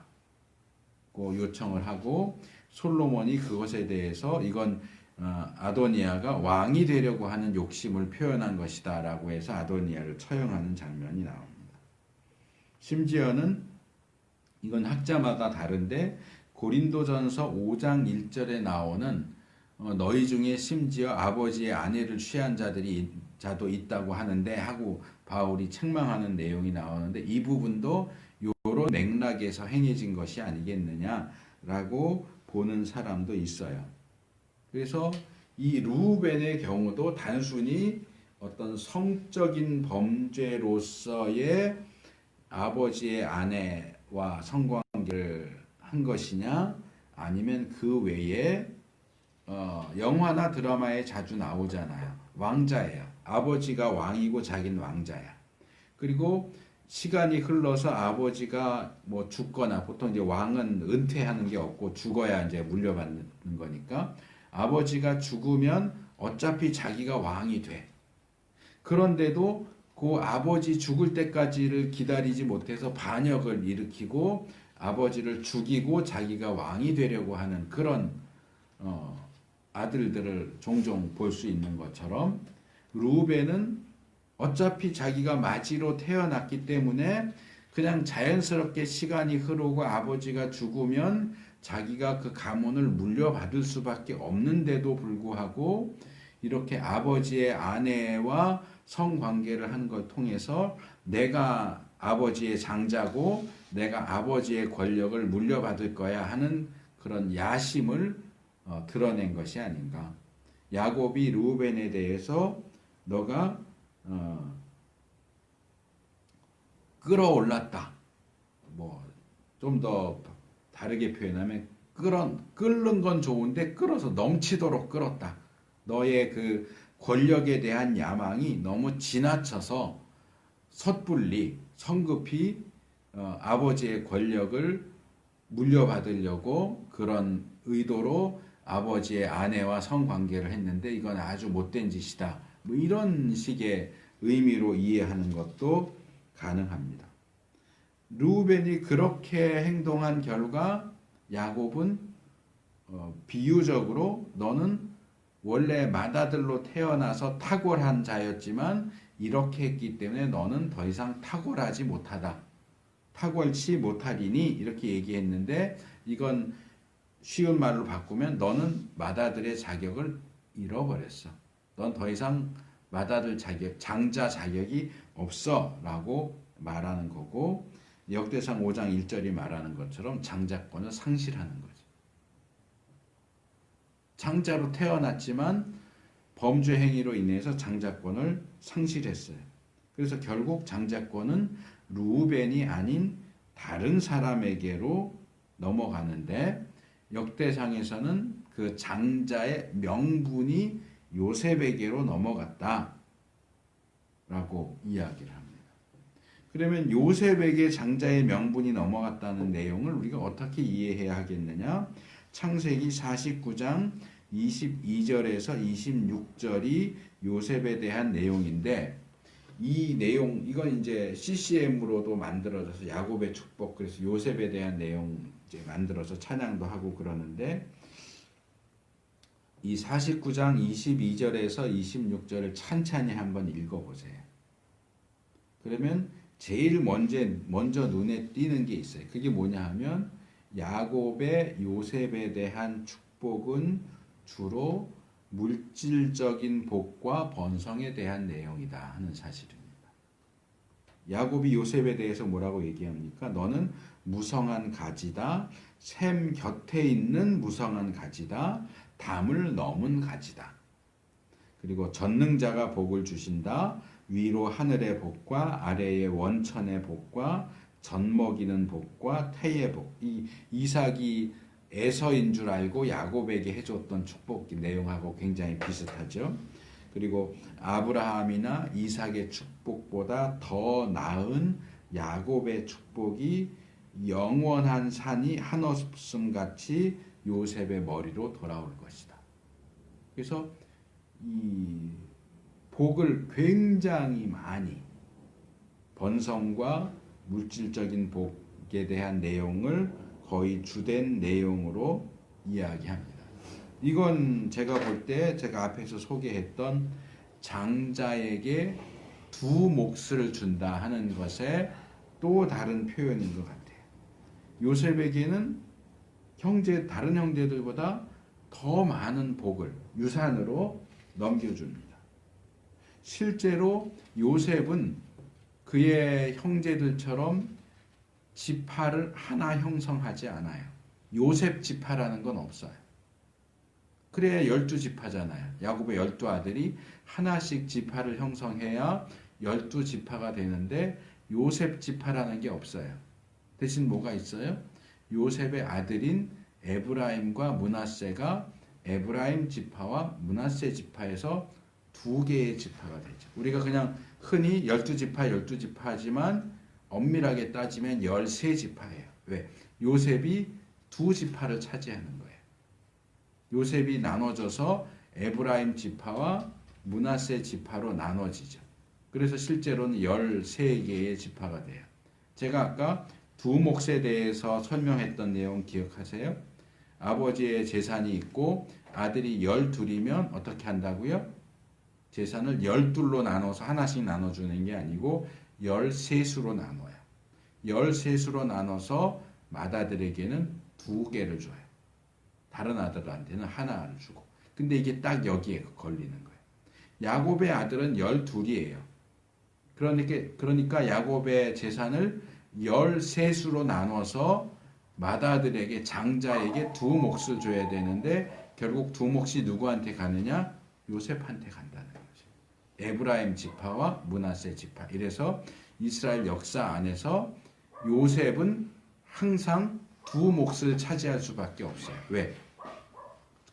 요청을 하고 솔로몬이 그것에 대해서 이건 아도니아가 왕이 되려고 하는 욕심을 표현한 것이다 라고 해서 아도니아를 처형하는 장면이 나옵니다. 심지어는 이건 학자마다 다른데 고린도전서 5장 1절에 나오는 너희 중에 심지어 아버지의 아내를 취한 자도 있다고 하는데 하고 바울이 책망하는 내용이 나오는데 이 부분도 이런 맥락에서 행해진 것이 아니겠느냐라고 보는 사람도 있어요. 그래서 이 르우벤의 경우도 단순히 어떤 성적인 범죄로서의 아버지의 아내와 성관계를 한 것이냐 아니면 그 외에 영화나 드라마에 자주 나오잖아요. 왕자예요. 아버지가 왕이고 자기는 왕자야. 그리고 시간이 흘러서 아버지가 뭐 죽거나 보통 이제 왕은 은퇴하는 게 없고 죽어야 이제 물려받는 거니까 아버지가 죽으면 어차피 자기가 왕이 돼. 그런데도 그 아버지 죽을 때까지를 기다리지 못해서 반역을 일으키고 아버지를 죽이고 자기가 왕이 되려고 하는 그런 아들들을 종종 볼 수 있는 것처럼 르우벤은 어차피 자기가 마지로 태어났기 때문에 그냥 자연스럽게 시간이 흐르고 아버지가 죽으면 자기가 그 가문을 물려받을 수밖에 없는데도 불구하고 이렇게 아버지의 아내와 성관계를 하는 걸 통해서 내가 아버지의 장자고 내가 아버지의 권력을 물려받을 거야 하는 그런 야심을 드러낸 것이 아닌가. 야곱이 르우벤에 대해서 너가 끌어올랐다. 뭐 좀 더 다르게 표현하면 끓는 건 좋은데 끌어서 넘치도록 끌었다. 너의 그 권력에 대한 야망이 너무 지나쳐서 섣불리 성급히 아버지의 권력을 물려받으려고 그런 의도로 아버지의 아내와 성관계를 했는데 이건 아주 못된 짓이다. 뭐 이런 식의 의미로 이해하는 것도 가능합니다. 르우벤이 그렇게 행동한 결과 야곱은 비유적으로 너는 원래 맏아들로 태어나서 탁월한 자였지만 이렇게 했기 때문에 너는 더 이상 탁월하지 못하다. 탁월치 못하리니 이렇게 얘기했는데 이건 쉬운 말로 바꾸면 너는 맏아들의 자격을 잃어버렸어. 넌 더 이상 받아들 자격, 장자 자격이 없어라고 말하는 거고, 역대상 5장 1절이 말하는 것처럼 장자권을 상실하는 거죠. 장자로 태어났지만 범죄 행위로 인해서 장자권을 상실했어요. 그래서 결국 장자권은 르우벤이 아닌 다른 사람에게로 넘어가는데, 역대상에서는 그 장자의 명분이 요셉에게로 넘어갔다라고 이야기를 합니다. 그러면 요셉에게 장자의 명분이 넘어갔다는 내용을 우리가 어떻게 이해해야 하겠느냐? 창세기 49장 22절에서 26절이 요셉에 대한 내용인데, 이 내용, 이건 이제 CCM으로도 만들어져서 야곱의 축복, 그래서 요셉에 대한 내용 이제 만들어서 찬양도 하고 그러는데, 이 49장 22절에서 26절을 찬찬히 한번 읽어보세요. 그러면 제일 먼저 눈에 띄는 게 있어요. 그게 뭐냐 하면, 야곱의 요셉에 대한 축복은 주로 물질적인 복과 번성에 대한 내용이다 하는 사실입니다. 야곱이 요셉에 대해서 뭐라고 얘기합니까? 너는 무성한 가지다. 샘 곁에 있는 무성한 가지다. 담을 넘은 가지다. 그리고 전능자가 복을 주신다. 위로 하늘의 복과 아래의 원천의 복과 젖먹이는 복과 태의 복. 이 이삭이 에서인 줄 알고 야곱에게 해줬던 축복 내용하고 굉장히 비슷하죠. 그리고 아브라함이나 이삭의 축복보다 더 나은 야곱의 축복이 영원한 산이 한없음같이 요셉의 머리로 돌아올 것이다. 그래서 이 복을 굉장히 많이, 번성과 물질적인 복에 대한 내용을 거의 주된 내용으로 이야기합니다. 이건 제가 볼 때 제가 앞에서 소개했던 장자에게 두 몫을 준다 하는 것의 또 다른 표현인 것 같아요. 요셉에게는 다른 형제들보다 더 많은 복을 유산으로 넘겨줍니다. 실제로 요셉은 그의 형제들처럼 지파를 하나 형성하지 않아요. 요셉 지파라는 건 없어요. 그래야 12지파잖아요. 야곱의 12아들이 하나씩 지파를 형성해야 12지파가 되는데, 요셉 지파라는 게 없어요. 대신 뭐가 있어요? 요셉의 아들인 에브라임과 므낫세가 에브라임 지파와 므낫세 지파에서 두 개의 지파가 되죠. 우리가 그냥 흔히 12지파 하지만 엄밀하게 따지면 13지파예요. 왜? 요셉이 두 지파를 차지하는 거예요. 요셉이 나눠져서 에브라임 지파와 므낫세 지파로 나눠지죠. 그래서 실제로는 13개의 지파가 돼요. 제가 아까 두 몫에 대해서 설명했던 내용 기억하세요? 아버지의 재산이 있고 아들이 12이면 어떻게 한다고요? 재산을 12로 나눠서 하나씩 나눠주는 게 아니고 13수로 나눠요. 13수로 나눠서 맏아들에게는 2개를 줘요. 다른 아들한테는 하나를 주고. 근데 이게 딱 여기에 걸리는 거예요. 야곱의 아들은 12이에요. 그러니까 야곱의 재산을 13수로 나눠서 맏아들에게, 장자에게 두 몫을 줘야 되는데, 결국 두 몫이 누구한테 가느냐? 요셉한테 간다는 거죠. 에브라임 지파와 므낫세 지파. 이래서 이스라엘 역사 안에서 요셉은 항상 두 몫을 차지할 수밖에 없어요. 왜?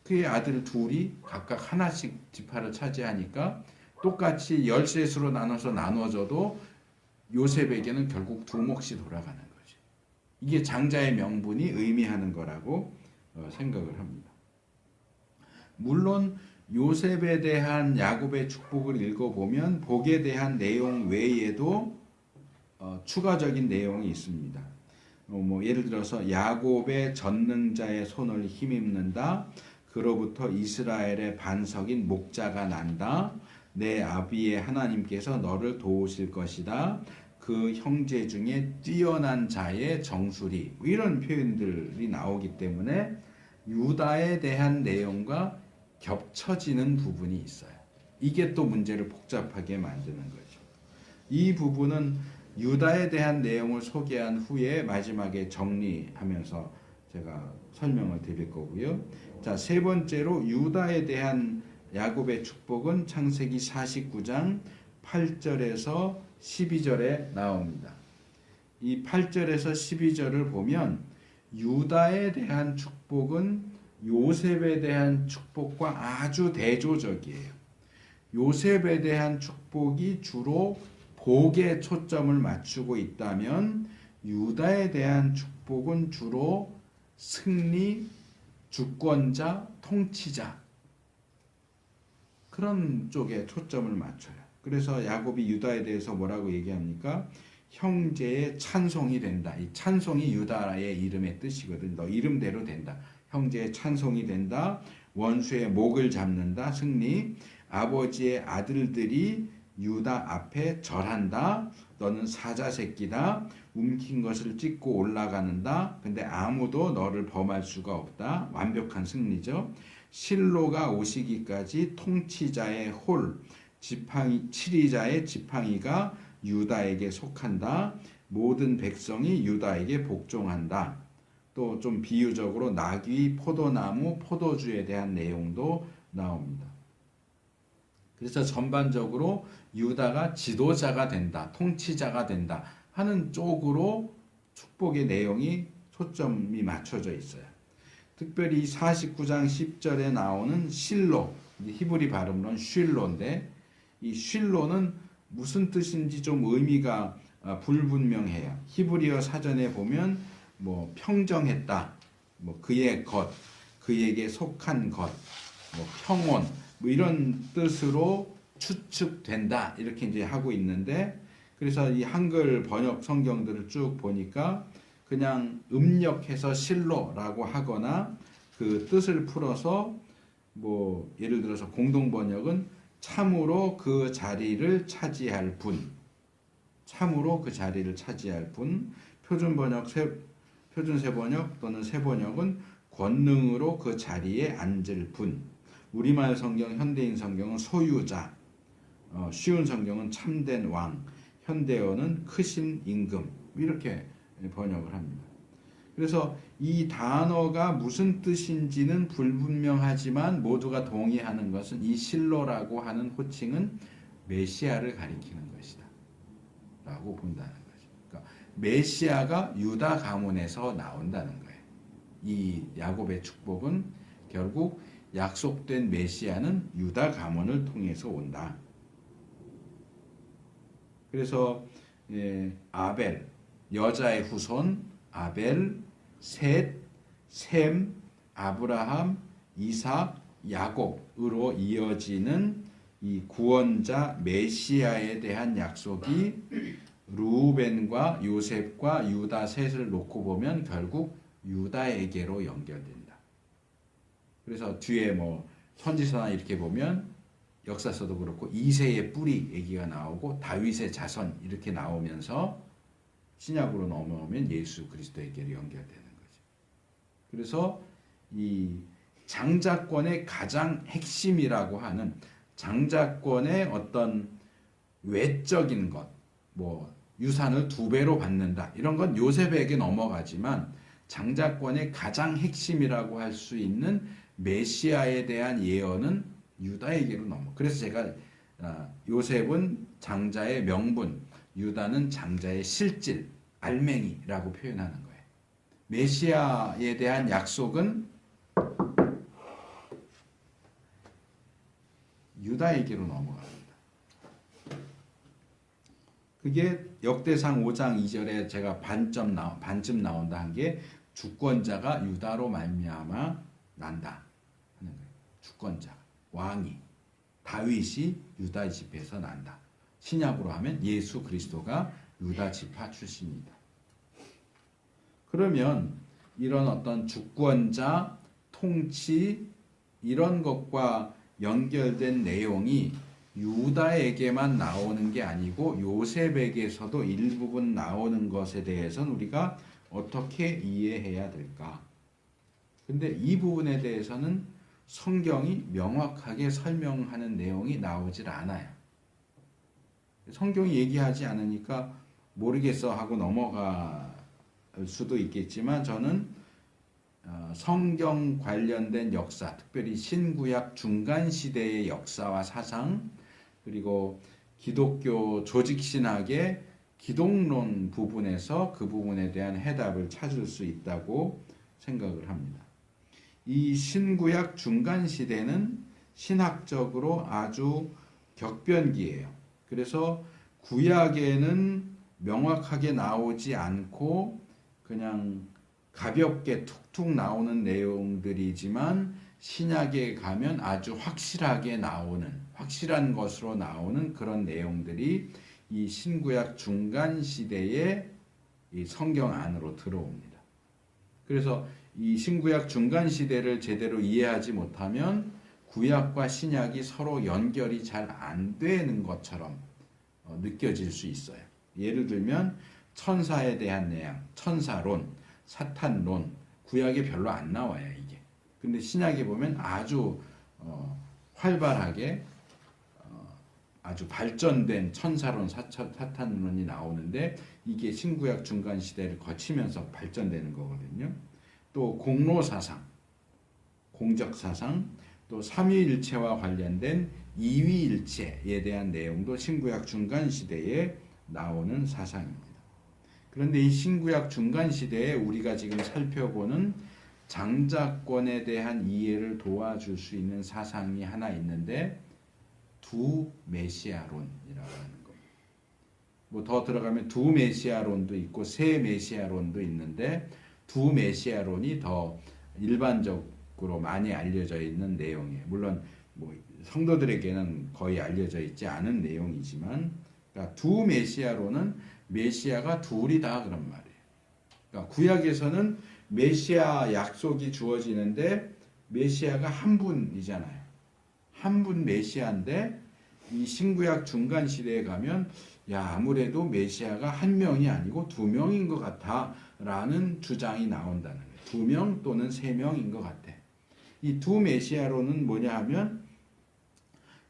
그의 아들 둘이 각각 하나씩 지파를 차지하니까 똑같이 13수로 나눠져도 요셉에게는 결국 두 몫이 돌아가는 거죠. 이게 장자의 명분이 의미하는 거라고 생각을 합니다. 물론 요셉에 대한 야곱의 축복을 읽어보면 복에 대한 내용 외에도 추가적인 내용이 있습니다. 예를 들어서 야곱의 전능자의 손을 힘입는다. 그로부터 이스라엘의 반석인 목자가 난다. 내 아비의 하나님께서 너를 도우실 것이다. 그 형제 중에 뛰어난 자의 정수리. 이런 표현들이 나오기 때문에 유다에 대한 내용과 겹쳐지는 부분이 있어요. 이게 또 문제를 복잡하게 만드는 거죠. 이 부분은 유다에 대한 내용을 소개한 후에 마지막에 정리하면서 제가 설명을 드릴 거고요. 자, 세 번째로 유다에 대한 야곱의 축복은 창세기 49장 8절에서 12절에 나옵니다. 이 8절에서 12절을 보면 유다에 대한 축복은 요셉에 대한 축복과 아주 대조적이에요. 요셉에 대한 축복이 주로 복에 초점을 맞추고 있다면 유다에 대한 축복은 주로 승리, 주권자, 통치자 그런 쪽에 초점을 맞춰요. 그래서 야곱이 유다에 대해서 뭐라고 얘기합니까? 형제의 찬송이 된다. 이 찬송이 유다의 이름의 뜻이거든. 너 이름대로 된다. 형제의 찬송이 된다. 원수의 목을 잡는다. 승리. 아버지의 아들들이 유다 앞에 절한다. 너는 사자 새끼다. 움킨 것을 찢고 올라가는다. 근데 아무도 너를 범할 수가 없다. 완벽한 승리죠. 실로가 오시기까지 통치자의 홀, 치리자의 지팡이가 유다에게 속한다. 모든 백성이 유다에게 복종한다. 또 좀 비유적으로 나귀, 포도나무, 포도주에 대한 내용도 나옵니다. 그래서 전반적으로 유다가 지도자가 된다, 통치자가 된다 하는 쪽으로 축복의 내용이 초점이 맞춰져 있어요. 특별히 49장 10절에 나오는 실로, 히브리 발음으로는 쉴로인데 이 쉴로는 무슨 뜻인지 좀 의미가 불분명해요. 히브리어 사전에 보면 뭐 평정했다, 뭐 그의 것, 그에게 속한 것, 뭐 평온, 뭐 이런 뜻으로 추측된다 이렇게 이제 하고 있는데, 그래서 이 한글 번역 성경들을 쭉 보니까 그냥 음력해서 실로라고 하거나 그 뜻을 풀어서 뭐 예를 들어서 공동 번역은 참으로 그 자리를 차지할 분, 참으로 그 자리를 차지할 분, 표준 세번역 또는 세번역은 권능으로 그 자리에 앉을 분, 우리말 성경, 현대인 성경은 소유자, 쉬운 성경은 참된 왕, 현대어는 크신 임금 이렇게 번역을 합니다. 그래서 이 단어가 무슨 뜻인지는 불분명하지만 모두가 동의하는 것은 이 실로라고 하는 호칭은 메시아를 가리키는 것이다 라고 본다는 거죠. 그러니까 메시아가 유다 가문에서 나온다는 거예요. 이 야곱의 축복은 결국 약속된 메시아는 유다 가문을 통해서 온다. 그래서 아벨, 여자의 후손 아벨, 셋, 셈, 아브라함, 이삭, 야곱으로 이어지는 이 구원자 메시아에 대한 약속이 루벤과 요셉과 유다 셋을 놓고 보면 결국 유다에게로 연결된다. 그래서 뒤에 뭐 선지서나 이렇게 보면 역사서도 그렇고 이새의 뿌리 얘기가 나오고 다윗의 자손 이렇게 나오면서 신약으로 넘어오면 예수 그리스도에게로 연결되는 거죠. 그래서 이 장자권의 가장 핵심이라고 하는 장자권의 어떤 외적인 것, 뭐 유산을 2배로 받는다 이런 건 요셉에게 넘어가지만 장자권의 가장 핵심이라고 할 수 있는 메시아에 대한 예언은 유다에게로 넘어. 그래서 제가 요셉은 장자의 명분, 유다는 장자의 실질, 알맹이라고 표현하는 거예요. 메시아에 대한 약속은 유다에게로 넘어갑니다. 그게 역대상 5장 2절에 제가 반쯤 나온다 한 게 주권자가 유다로 말미암아 난다 하는 거예요. 주권자, 왕이, 다윗이 유다 집에서 난다. 신약으로 하면 예수 그리스도가 유다 지파 출신이다. 그러면 이런 어떤 주권자, 통치 이런 것과 연결된 내용이 유다에게만 나오는 게 아니고 요셉에게서도 일부분 나오는 것에 대해서는 우리가 어떻게 이해해야 될까? 근데 이 부분에 대해서는 성경이 명확하게 설명하는 내용이 나오질 않아요. 성경이 얘기하지 않으니까 모르겠어 하고 넘어갈 수도 있겠지만 저는 성경 관련된 역사, 특별히 신구약 중간 시대의 역사와 사상, 그리고 기독교 조직신학의 기독론 부분에서 그 부분에 대한 해답을 찾을 수 있다고 생각을 합니다. 이 신구약 중간 시대는 신학적으로 아주 격변기예요. 그래서 구약에는 명확하게 나오지 않고 그냥 가볍게 툭툭 나오는 내용들이지만 신약에 가면 아주 확실하게 나오는, 확실한 것으로 나오는 그런 내용들이 이 신구약 중간 시대의 이 성경 안으로 들어옵니다. 그래서 이 신구약 중간 시대를 제대로 이해하지 못하면 구약과 신약이 서로 연결이 잘 안 되는 것처럼 느껴질 수 있어요. 예를 들면 천사에 대한 내용, 천사론, 사탄론, 구약에 별로 안 나와요, 이게. 근데 신약에 보면 아주 활발하게 아주 발전된 천사론, 사탄론이 나오는데 이게 신구약 중간 시대를 거치면서 발전되는 거거든요. 또 공로사상, 공적사상, 또 삼위일체와 관련된 이위일체에 대한 내용도 신구약 중간 시대에 나오는 사상입니다. 그런데 이 신구약 중간 시대에 우리가 지금 살펴보는 장자권에 대한 이해를 도와줄 수 있는 사상이 하나 있는데 두 메시아론이라고 하는 거예요. 뭐 더 들어가면 두 메시아론도 있고 세 메시아론도 있는데 두 메시아론이 더 일반적으로 많이 알려져 있는 내용이에요. 물론 뭐 성도들에게는 거의 알려져 있지 않은 내용이지만, 그러니까 두 메시아론은 메시아가 둘이다 그런 말이에요. 그러니까 구약에서는 메시아 약속이 주어지는데 메시아가 한 분이잖아요. 한 분 메시아인데 이 신구약 중간 시대에 가면 아무래도 메시아가 한 명이 아니고 두 명인 것 같아라는 주장이 나온다는 거예요. 두 명 또는 세 명인 것 같아. 이 두 메시아로는 뭐냐 하면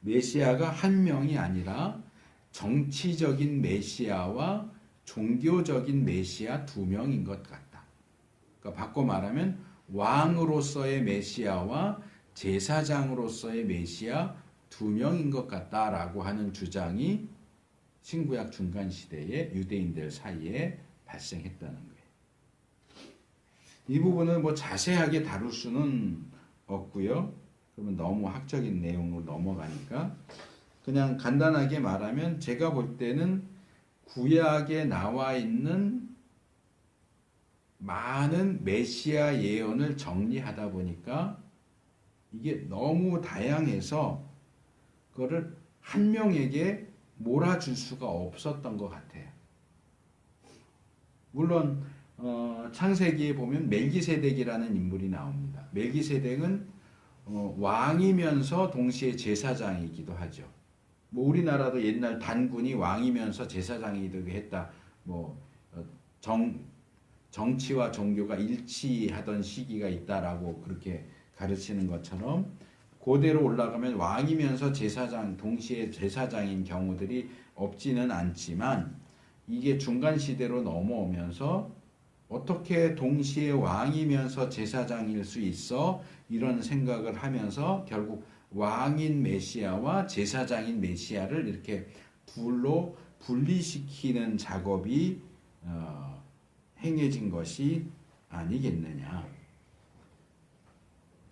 메시아가 한 명이 아니라 정치적인 메시아와 종교적인 메시아 두 명인 것 같다. 그러니까 바꿔 말하면 왕으로서의 메시아와 제사장으로서의 메시아 두 명인 것 같다라고 하는 주장이 신구약 중간 시대에 유대인들 사이에 발생했다는 거예요. 이 부분은 뭐 자세하게 다룰 수는 없고요. 그러면 너무 학적인 내용으로 넘어가니까 그냥 간단하게 말하면 제가 볼 때는 구약에 나와 있는 많은 메시아 예언을 정리하다 보니까 이게 너무 다양해서 그거를 한 명에게 몰아줄 수가 없었던 것 같아요. 물론 창세기에 보면 멜기세덱이라는 인물이 나옵니다. 멜기세덱은 왕이면서 동시에 제사장이기도 하죠. 뭐 우리나라도 옛날 단군이 왕이면서 제사장이기도 했다. 뭐 정치와 종교가 일치하던 시기가 있다라고 그렇게 가르치는 것처럼 고대로 올라가면 왕이면서 제사장, 동시에 제사장인 경우들이 없지는 않지만 이게 중간 시대로 넘어오면서 어떻게 동시에 왕이면서 제사장일 수 있어? 이런 생각을 하면서 결국 왕인 메시아와 제사장인 메시아를 이렇게 둘로 분리시키는 작업이 행해진 것이 아니겠느냐.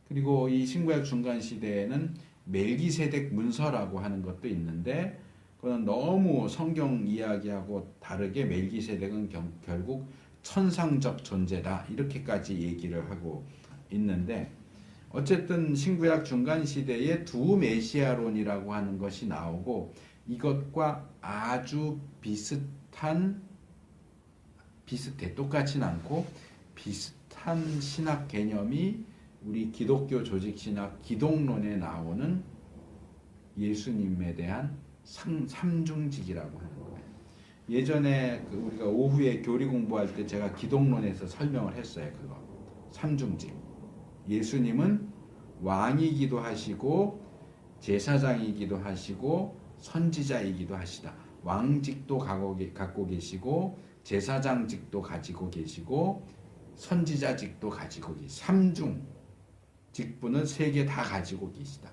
그리고 이 신구약 중간 시대에는 멜기세덱 문서라고 하는 것도 있는데 그건 너무 성경 이야기하고 다르게 멜기세덱은 결국 천상적 존재다 이렇게까지 얘기를 하고 있는데 어쨌든 신구약 중간 시대에 두 메시아론이라고 하는 것이 나오고 이것과 아주 비슷해 똑같진 않고 비슷한 신학 개념이 우리 기독교 조직신학 기독론에 나오는 예수님에 대한 삼중직이라고 하는 거예요. 예전에 우리가 오후에 교리 공부할 때 제가 기독론에서 설명을 했어요. 그거 삼중직. 예수님은 왕이기도 하시고 제사장이기도 하시고 선지자이기도 하시다. 왕직도 갖고 계시고 제사장직도 가지고 계시고 선지자직도 가지고 계시다. 삼중 직분을 세 개 다 가지고 계시다.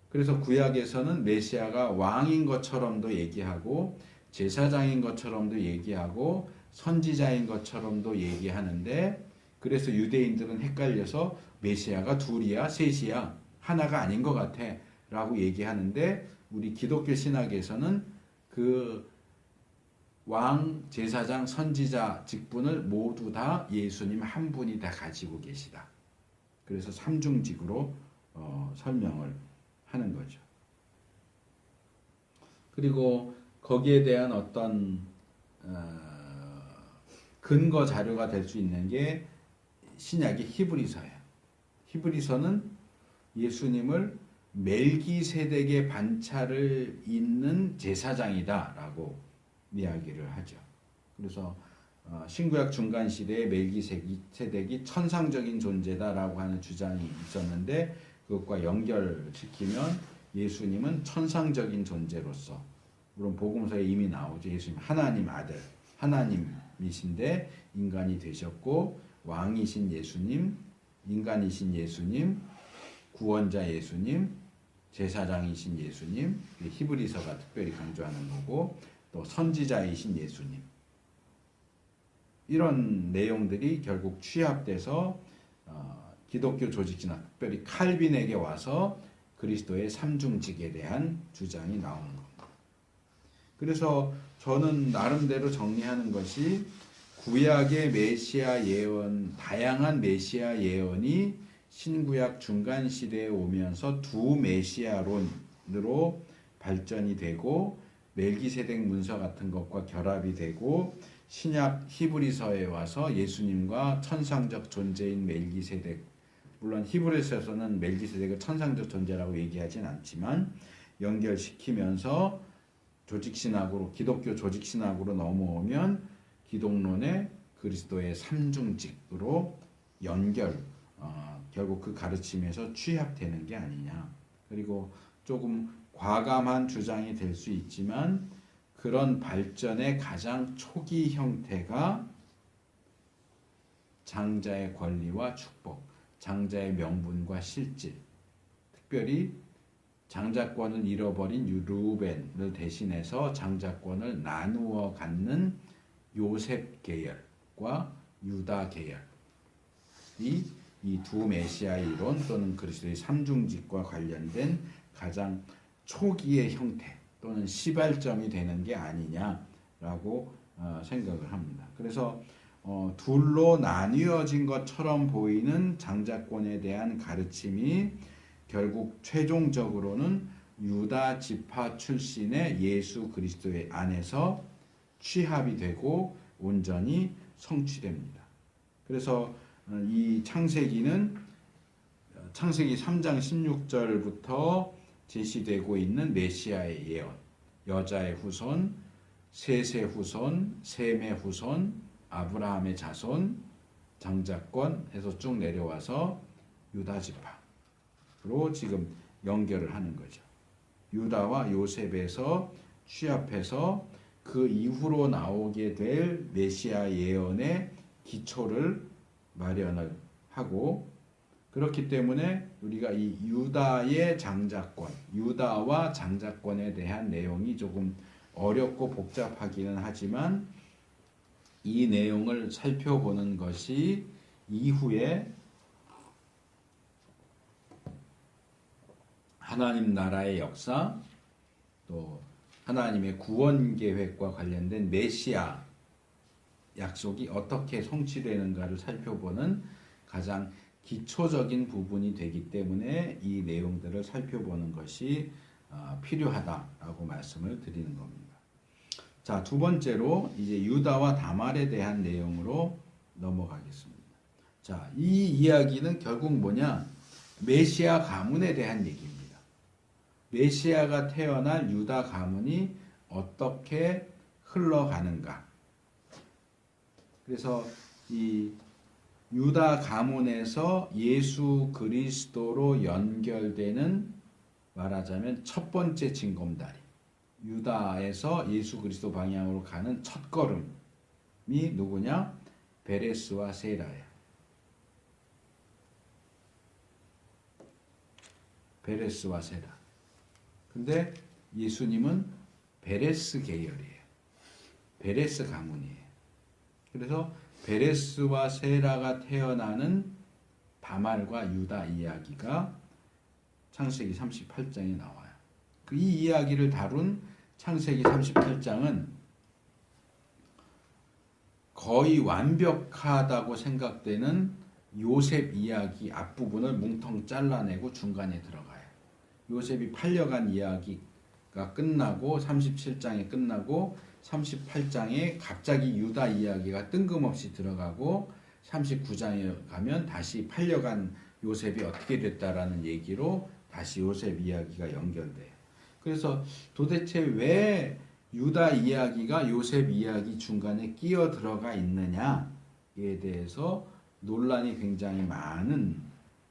그래서 구약에서는 메시아가 왕인 것처럼도 얘기하고 제사장인 것처럼도 얘기하고 선지자인 것처럼도 얘기하는데, 그래서 유대인들은 헷갈려서 메시아가 둘이야 셋이야 하나가 아닌 것 같아 라고 얘기하는데, 우리 기독교 신학에서는 그 왕, 제사장, 선지자 직분을 모두 다 예수님 한 분이 다 가지고 계시다. 그래서 삼중직으로 설명을 하는 거죠. 그리고 거기에 대한 어떤 근거 자료가 될 수 있는 게 신약의 히브리서예요. 히브리서는 예수님을 멜기세덱의 반차를 잇는 제사장이다라고 이야기를 하죠. 그래서 신구약 중간 시대에 멜기세덱이 천상적인 존재다라고 하는 주장이 있었는데, 그것과 연결시키면 예수님은 천상적인 존재로서, 물론 복음서에 이미 나오죠. 예수님 하나님 아들, 하나님이신데 인간이 되셨고, 왕이신 예수님, 인간이신 예수님, 구원자 예수님, 제사장이신 예수님, 히브리서가 특별히 강조하는 거고, 또 선지자이신 예수님, 이런 내용들이 결국 취합돼서 기독교 조직신학, 특별히 칼빈에게 와서 그리스도의 삼중직에 대한 주장이 나오는 겁니다. 그래서 저는 나름대로 정리하는 것이, 구약의 메시아 예언, 다양한 메시아 예언이 신구약 중간 시대에 오면서 두 메시아론으로 발전이 되고, 멜기세덱 문서 같은 것과 결합이 되고, 신약 히브리서에 와서 예수님과 천상적 존재인 멜기세덱, 물론 히브리서에서는 멜기세덱을 천상적 존재라고 얘기하진 않지만 연결시키면서 조직신학으로, 기독교 조직신학으로 넘어오면 기독론의 그리스도의 삼중직으로 결국 그 가르침에서 취합되는 게 아니냐. 그리고 조금 과감한 주장이 될 수 있지만, 그런 발전의 가장 초기 형태가 장자의 권리와 축복, 장자의 명분과 실질, 특별히 장자권을 잃어버린 르우벤을 대신해서 장자권을 나누어 갖는 요셉 계열과 유다 계열이 이 두 메시아의 이론 또는 그리스도의 삼중직과 관련된 가장 초기의 형태 또는 시발점이 되는 게 아니냐라고 생각을 합니다. 그래서 둘로 나뉘어진 것처럼 보이는 장자권에 대한 가르침이 결국 최종적으로는 유다 지파 출신의 예수 그리스도의 안에서 취합이 되고 온전히 성취됩니다. 그래서 이 창세기는 창세기 3장 16절부터 제시되고 있는 메시아의 예언, 여자의 후손, 셋의 후손, 셈의 후손, 아브라함의 자손, 장자권 해서 쭉 내려와서 유다 지파로 지금 연결을 하는 거죠. 유다와 요셉에서 취합해서 그 이후로 나오게 될 메시아 예언의 기초를 마련을 하고, 그렇기 때문에 우리가 이 유다의 장자권, 유다와 장자권에 대한 내용이 조금 어렵고 복잡하기는 하지만, 이 내용을 살펴보는 것이 이후에 하나님 나라의 역사, 또 하나님의 구원 계획과 관련된 메시아 약속이 어떻게 성취되는가를 살펴보는 가장 기초적인 부분이 되기 때문에 이 내용들을 살펴보는 것이 필요하다라고 말씀을 드리는 겁니다. 자, 두 번째로 이제 유다와 다말에 대한 내용으로 넘어가겠습니다. 자, 이 이야기는 결국 뭐냐? 메시아 가문에 대한 얘기입니다. 메시아가 태어날 유다 가문이 어떻게 흘러가는가? 그래서 이 유다 가문에서 예수 그리스도로 연결되는 말하자면 첫 번째 징검다리. 유다에서 예수 그리스도 방향으로 가는 첫 걸음이 누구냐? 베레스와 세라야. 베레스와 세라. 근데 예수님은 베레스 계열이에요. 베레스 가문이에요. 그래서 베레스와 세라가 태어나는 다말과 유다 이야기가 창세기 38장에 나와요. 이 이야기를 다룬 창세기 38장은 거의 완벽하다고 생각되는 요셉 이야기 앞부분을 뭉텅 잘라내고 중간에 들어가요. 요셉이 팔려간 이야기가 끝나고 37장에 끝나고 38장에 갑자기 유다 이야기가 뜬금없이 들어가고 39장에 가면 다시 팔려간 요셉이 어떻게 됐다라는 얘기로 다시 요셉 이야기가 연결돼요. 그래서 도대체 왜 유다 이야기가 요셉 이야기 중간에 끼어 들어가 있느냐에 대해서 논란이 굉장히 많은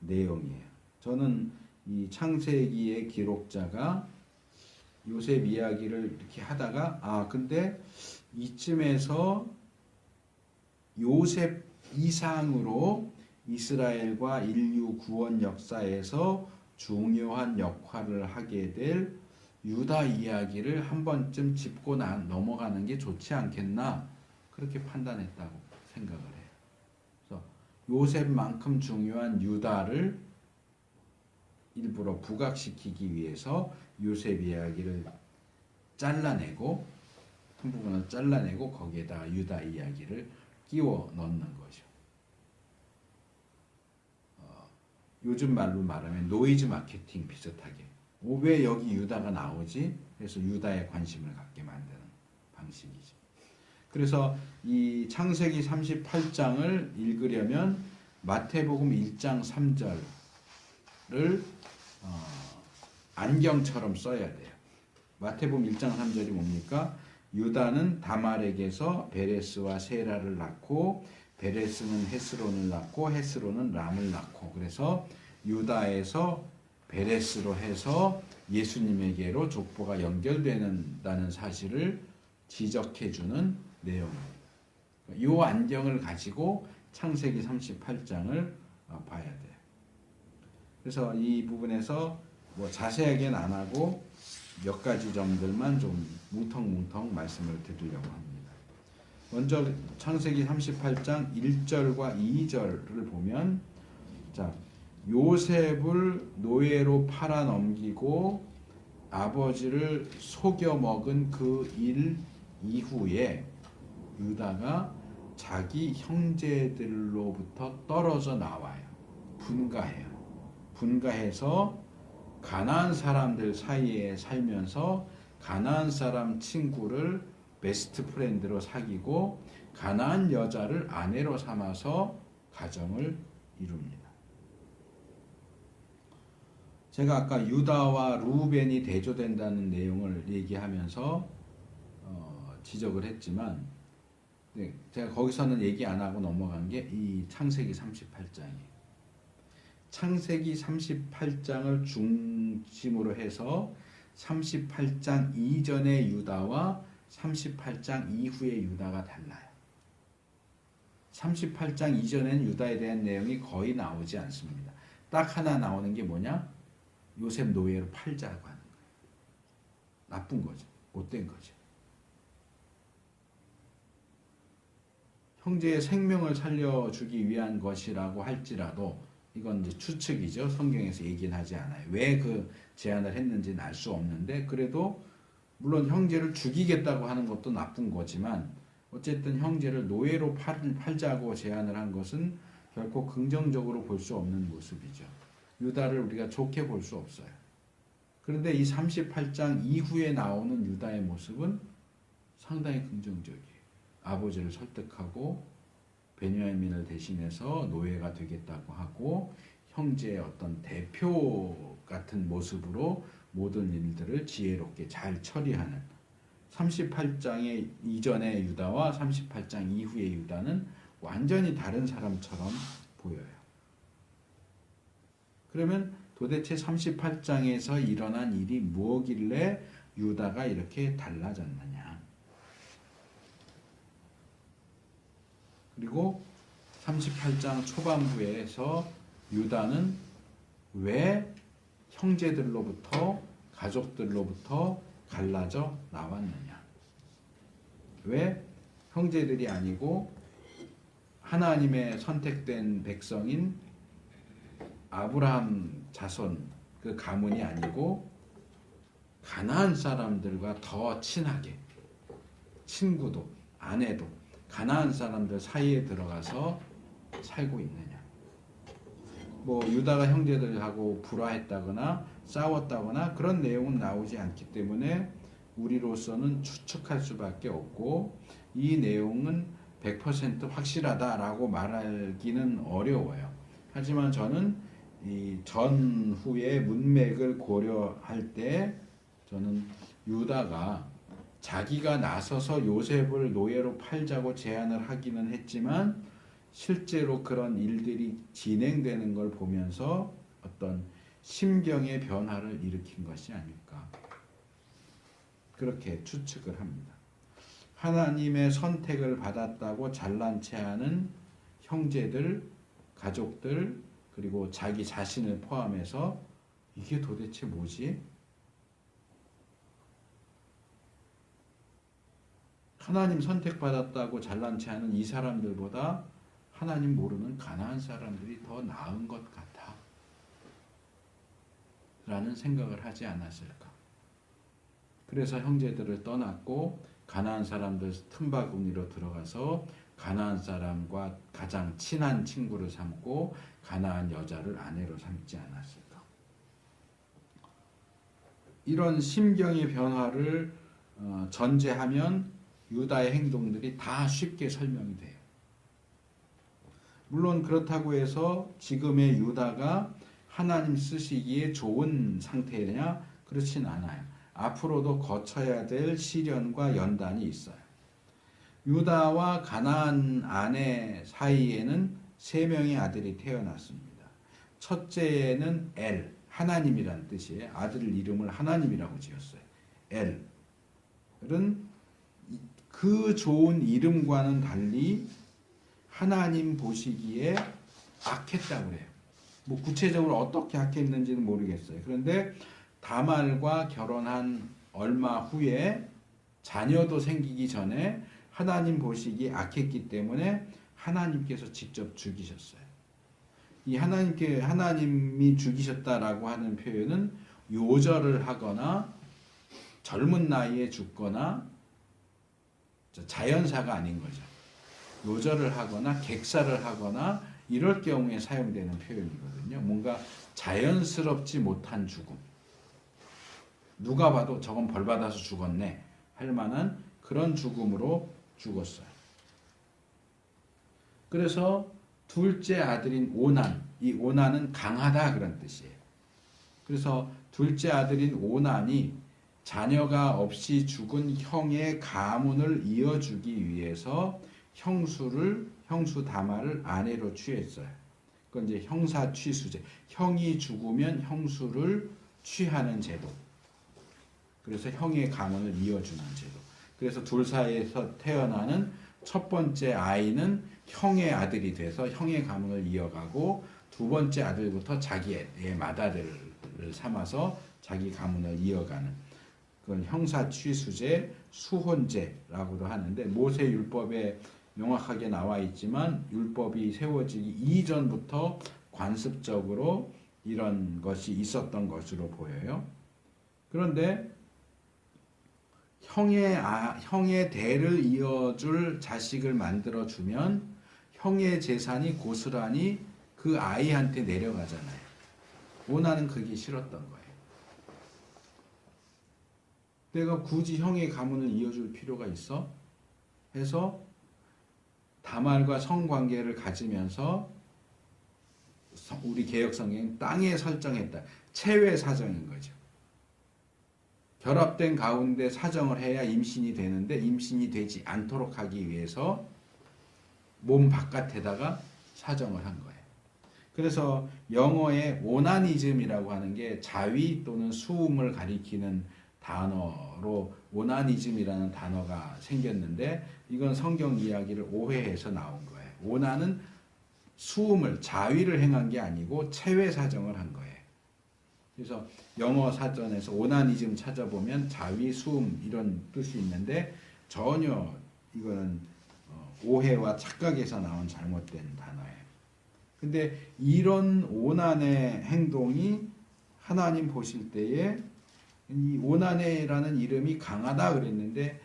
내용이에요. 저는 이 창세기의 기록자가 요셉 이야기를 이렇게 하다가 근데 이쯤에서 요셉 이상으로 이스라엘과 인류 구원 역사에서 중요한 역할을 하게 될 유다 이야기를 한 번쯤 짚고 넘어가는 게 좋지 않겠나 그렇게 판단했다고 생각을 해요. 그래서 요셉만큼 중요한 유다를 일부러 부각시키기 위해서 요셉 이야기를 잘라내고 한 부분을 잘라내고 거기에다가 유다 이야기를 끼워 넣는 거죠. 요즘 말로 말하면 노이즈 마케팅 비슷하게 왜 여기 유다가 나오지? 그래서 유다에 관심을 갖게 만드는 방식이죠. 그래서 이 창세기 38장을 읽으려면 마태복음 1장 3절을 안경처럼 써야 돼요. 마태복음 1장 3절이 뭡니까? 유다는 다말에게서 베레스와 세라를 낳고 베레스는 헤스론을 낳고 헤스론은 람을 낳고 그래서 유다에서 베레스로 해서 예수님에게로 족보가 연결된다는 사실을 지적해주는 내용입니다. 이 안경을 가지고 창세기 38장을 봐야 돼요. 그래서 이 부분에서 뭐 자세하게는 안 하고 몇 가지 점들만 좀 뭉텅뭉텅 말씀을 드리려고 합니다. 먼저 창세기 38장 1절과 2절을 보면 자 요셉을 노예로 팔아 넘기고 아버지를 속여 먹은 그 일 이후에 유다가 자기 형제들로부터 떨어져 나와요. 분가해요. 분가해서 가나안 사람들 사이에 살면서 가나안 사람 친구를 베스트 프렌드로 사귀고 가나안 여자를 아내로 삼아서 가정을 이룹니다. 제가 아까 유다와 루벤이 대조된다는 내용을 얘기하면서 지적을 했지만 제가 거기서는 얘기 안 하고 넘어간 게 이 창세기 38장이에요. 창세기 38장을 중심으로 해서 38장 이전의 유다와 38장 이후의 유다가 달라요. 38장 이전에는 유다에 대한 내용이 거의 나오지 않습니다. 딱 하나 나오는 게 뭐냐? 요셉 노예로 팔자고 하는 거예요. 나쁜 거죠. 못된 거죠. 형제의 생명을 살려주기 위한 것이라고 할지라도 이건 이제 추측이죠. 성경에서 얘기는 하지 않아요. 왜 그 제안을 했는지는 알 수 없는데 그래도 물론 형제를 죽이겠다고 하는 것도 나쁜 거지만 어쨌든 형제를 노예로 팔자고 제안을 한 것은 결코 긍정적으로 볼 수 없는 모습이죠. 유다를 우리가 좋게 볼 수 없어요. 그런데 이 38장 이후에 나오는 유다의 모습은 상당히 긍정적이에요. 아버지를 설득하고 베냐민을 대신해서 노예가 되겠다고 하고 형제의 어떤 대표 같은 모습으로 모든 일들을 지혜롭게 잘 처리하는 38장의 이전의 유다와 38장 이후의 유다는 완전히 다른 사람처럼 보여요. 그러면 도대체 38장에서 일어난 일이 무엇길래 유다가 이렇게 달라졌느냐. 그리고 38장 초반부에서 유다는 왜 형제들로부터 가족들로부터 갈라져 나왔느냐. 왜 형제들이 아니고 하나님의 선택된 백성인 아브라함 자손 그 가문이 아니고 가나안 사람들과 더 친하게 친구도 아내도 가나안 사람들 사이에 들어가서 살고 있느냐. 뭐 유다가 형제들하고 불화했다거나 싸웠다거나 그런 내용은 나오지 않기 때문에 우리로서는 추측할 수밖에 없고 이 내용은 100% 확실하다라고 말하기는 어려워요. 하지만 저는 이 전후의 문맥을 고려할 때 저는 유다가 자기가 나서서 요셉을 노예로 팔자고 제안을 하기는 했지만 실제로 그런 일들이 진행되는 걸 보면서 어떤 심경의 변화를 일으킨 것이 아닐까 그렇게 추측을 합니다. 하나님의 선택을 받았다고 잘난 체하는 형제들, 가족들 그리고 자기 자신을 포함해서 이게 도대체 뭐지? 하나님 선택받았다고 잘난 체하는 이 사람들보다 하나님 모르는 가나안 사람들이 더 나은 것 같아 라는 생각을 하지 않았을까. 그래서 형제들을 떠났고 가나안 사람들 틈바구니로 들어가서 가나안 사람과 가장 친한 친구를 삼고 가나안 여자를 아내로 삼지 않았을까. 이런 심경의 변화를 전제하면 유다의 행동들이 다 쉽게 설명이 돼요. 물론 그렇다고 해서 지금의 유다가 하나님 쓰시기에 좋은 상태냐? 그렇진 않아요. 앞으로도 거쳐야 될 시련과 연단이 있어요. 유다와 가나안 아내 사이에는 3명의 아들이 태어났습니다. 첫째는 엘, 하나님이란 뜻이에요. 아들 이름을 하나님이라고 지었어요. 엘은 그 좋은 이름과는 달리 하나님 보시기에 악했다고 해요. 뭐 구체적으로 어떻게 악했는지는 모르겠어요. 그런데 다말과 결혼한 얼마 후에 자녀도 생기기 전에 하나님 보시기에 악했기 때문에 하나님께서 직접 죽이셨어요. 이 하나님이 죽이셨다라고 하는 표현은 요절을 하거나 젊은 나이에 죽거나 자연사가 아닌 거죠. 요절을 하거나 객사를 하거나 이럴 경우에 사용되는 표현이거든요. 뭔가 자연스럽지 못한 죽음. 누가 봐도 저건 벌 받아서 죽었네 할 만한 그런 죽음으로 죽었어요. 그래서 둘째 아들인 오난, 이 오난은 강하다 그런 뜻이에요. 그래서 둘째 아들인 오난이 자녀가 없이 죽은 형의 가문을 이어주기 위해서 형수 다말을 아내로 취했어요. 그건 이제 형사 취수제. 형이 죽으면 형수를 취하는 제도. 그래서 형의 가문을 이어주는 제도. 그래서 둘 사이에서 태어나는 첫 번째 아이는 형의 아들이 돼서 형의 가문을 이어가고 두 번째 아들부터 자기의 맏아들을 삼아서 자기 가문을 이어가는 그건 형사 취수제, 수혼제라고도 하는데 모세 율법에 명확하게 나와 있지만 율법이 세워지기 이전부터 관습적으로 이런 것이 있었던 것으로 보여요. 그런데 형의 대를 이어줄 자식을 만들어주면 형의 재산이 고스란히 그 아이한테 내려가잖아요. 오나는 그게 싫었던 거예요. 내가 굳이 형의 가문을 이어줄 필요가 있어? 해서 다말과 성관계를 가지면서 우리 개역성경 땅에 설정했다. 체외 사정인 거죠. 결합된 가운데 사정을 해야 임신이 되는데 임신이 되지 않도록 하기 위해서 몸 바깥에다가 사정을 한 거예요. 그래서 영어의 오나니즘이라고 하는 게 자위 또는 수음을 가리키는 단어로 오나니즘이라는 단어가 생겼는데 이건 성경 이야기를 오해해서 나온 거예요. 오나는 수음을 자위를 행한 게 아니고 체외 사정을 한 거예요. 그래서 영어 사전에서 오나니즘 찾아보면 자위, 수음 이런 뜻이 있는데 전혀 이거는 오해와 착각에서 나온 잘못된 단어예요. 근데 이런 오난의 행동이 하나님 보실 때에 이 오난해라는 이름이 강하다 그랬는데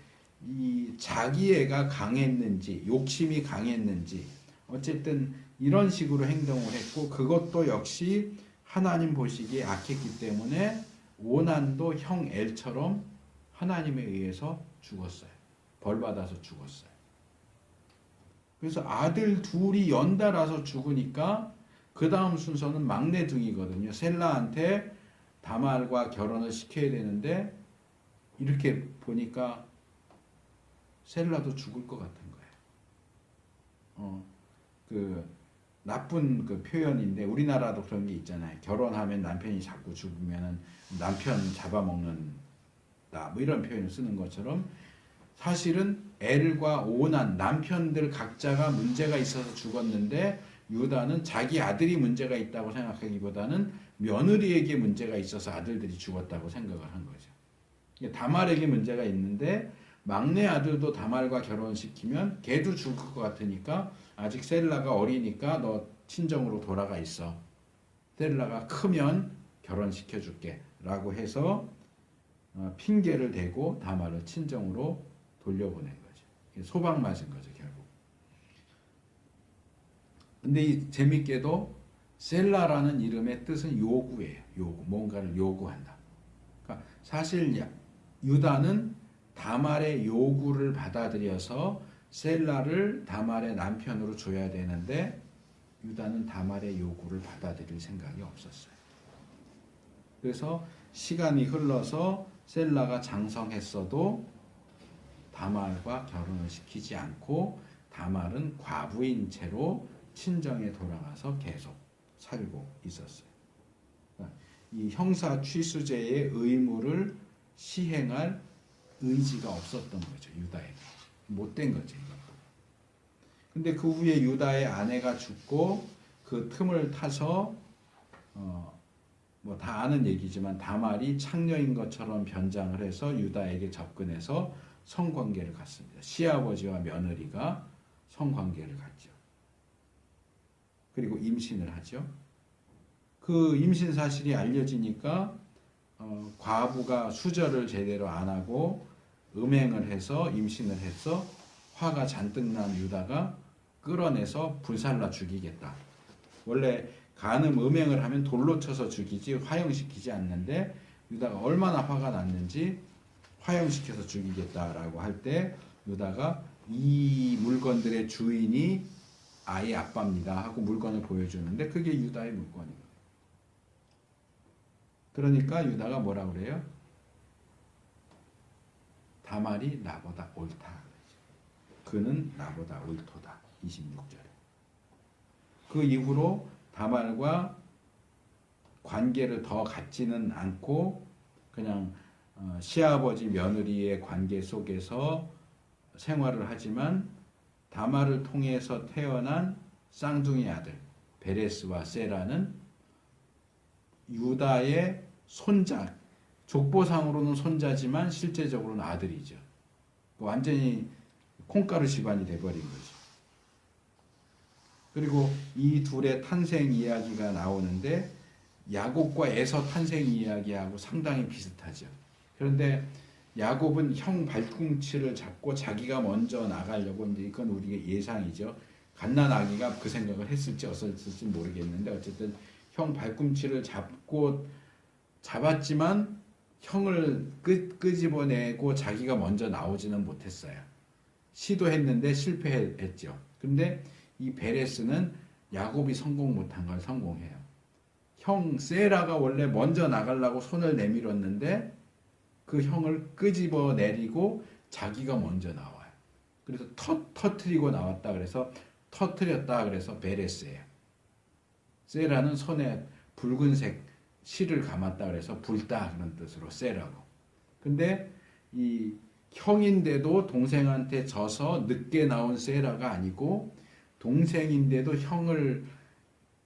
이 자기애가 강했는지 욕심이 강했는지 어쨌든 이런 식으로 행동을 했고 그것도 역시 하나님 보시기에 악했기 때문에 오난도 형 엘처럼 하나님에 의해서 죽었어요. 벌받아서 죽었어요. 그래서 아들 둘이 연달아서 죽으니까 그 다음 순서는 막내둥이거든요. 셀라한테 다말과 결혼을 시켜야 되는데 이렇게 보니까 셀라도 죽을 것 같은 거예요. 그 나쁜 그 표현인데 우리나라도 그런 게 있잖아요. 결혼하면 남편이 자꾸 죽으면 남편 잡아먹는다. 뭐 이런 표현을 쓰는 것처럼 사실은 엘과 오난 남편들 각자가 문제가 있어서 죽었는데 유다는 자기 아들이 문제가 있다고 생각하기보다는 며느리에게 문제가 있어서 아들들이 죽었다고 생각을 한 거죠. 다말에게 문제가 있는데 막내 아들도 다말과 결혼시키면 걔도 죽을 것 같으니까 아직 셀라가 어리니까 너 친정으로 돌아가 있어. 셀라가 크면 결혼시켜줄게 라고 해서 핑계를 대고 다말을 친정으로 돌려보낸 거죠. 소방 맞은 거죠, 결국. 근데 이 재밌게도 셀라라는 이름의 뜻은 요구예요. 요구. 뭔가를 요구한다. 그러니까 사실 유다는 다말의 요구를 받아들여서 셀라를 다말의 남편으로 줘야 되는데 유다는 다말의 요구를 받아들일 생각이 없었어요. 그래서 시간이 흘러서 셀라가 장성했어도 다말과 결혼을 시키지 않고 다말은 과부인 채로 친정에 돌아가서 계속 살고 있었어요. 이 형사 취수제의 의무를 시행할 의지가 없었던 거죠. 유다에게. 못된 거죠. 이것도. 근데 그 후에 유다의 아내가 죽고 그 틈을 타서 뭐 다 아는 얘기지만 다말이 창녀인 것처럼 변장을 해서 유다에게 접근해서 성관계를 갖습니다. 시아버지와 며느리가 성관계를 갖죠. 그리고 임신을 하죠. 그 임신 사실이 알려지니까 과부가 수절을 제대로 안 하고 음행을 해서 임신을 해서 화가 잔뜩 난 유다가 끌어내서 불살라 죽이겠다. 원래 간음 음행을 하면 돌로 쳐서 죽이지 화형시키지 않는데 유다가 얼마나 화가 났는지 화형시켜서 죽이겠다라고 할 때 유다가 이 물건들의 주인이 아이 아빠입니다 하고 물건을 보여주는데 그게 유다의 물건이에요. 그러니까 유다가 뭐라 그래요? 다말이 나보다 옳다. 그는 나보다 옳도다. 26절에. 그 이후로 다말과 관계를 더 갖지는 않고 그냥 시아버지 며느리의 관계 속에서 생활을 하지만 다말을 통해서 태어난 쌍둥이 아들 베레스와 세라는 유다의 손자, 족보상으로는 손자지만 실제적으로는 아들이죠. 완전히 콩가루 집안이 돼버린 거죠. 그리고 이 둘의 탄생 이야기가 나오는데 야곱과 에서 탄생 이야기하고 상당히 비슷하죠. 그런데 야곱은 형 발꿈치를 잡고 자기가 먼저 나가려고 이제 이건 우리의 예상이죠. 갓난아기가 그 생각을 했을지 어땠을지 모르겠는데 어쨌든 형 발꿈치를 잡았지만 형을 끄집어내고 자기가 먼저 나오지는 못했어요. 시도했는데 실패했죠. 근데 이 베레스는 야곱이 성공 못한 걸 성공해요. 형 세라가 원래 먼저 나가려고 손을 내밀었는데 그 형을 끄집어내리고 자기가 먼저 나와요. 그래서 터트리고 나왔다 그래서 터뜨렸다 그래서 베레스예요. 세라는 손에 붉은색 실을 감았다 그래서 붉다 그런 뜻으로 세라고. 근데 이 형인데도 동생한테 져서 늦게 나온 세라가 아니고 동생인데도 형을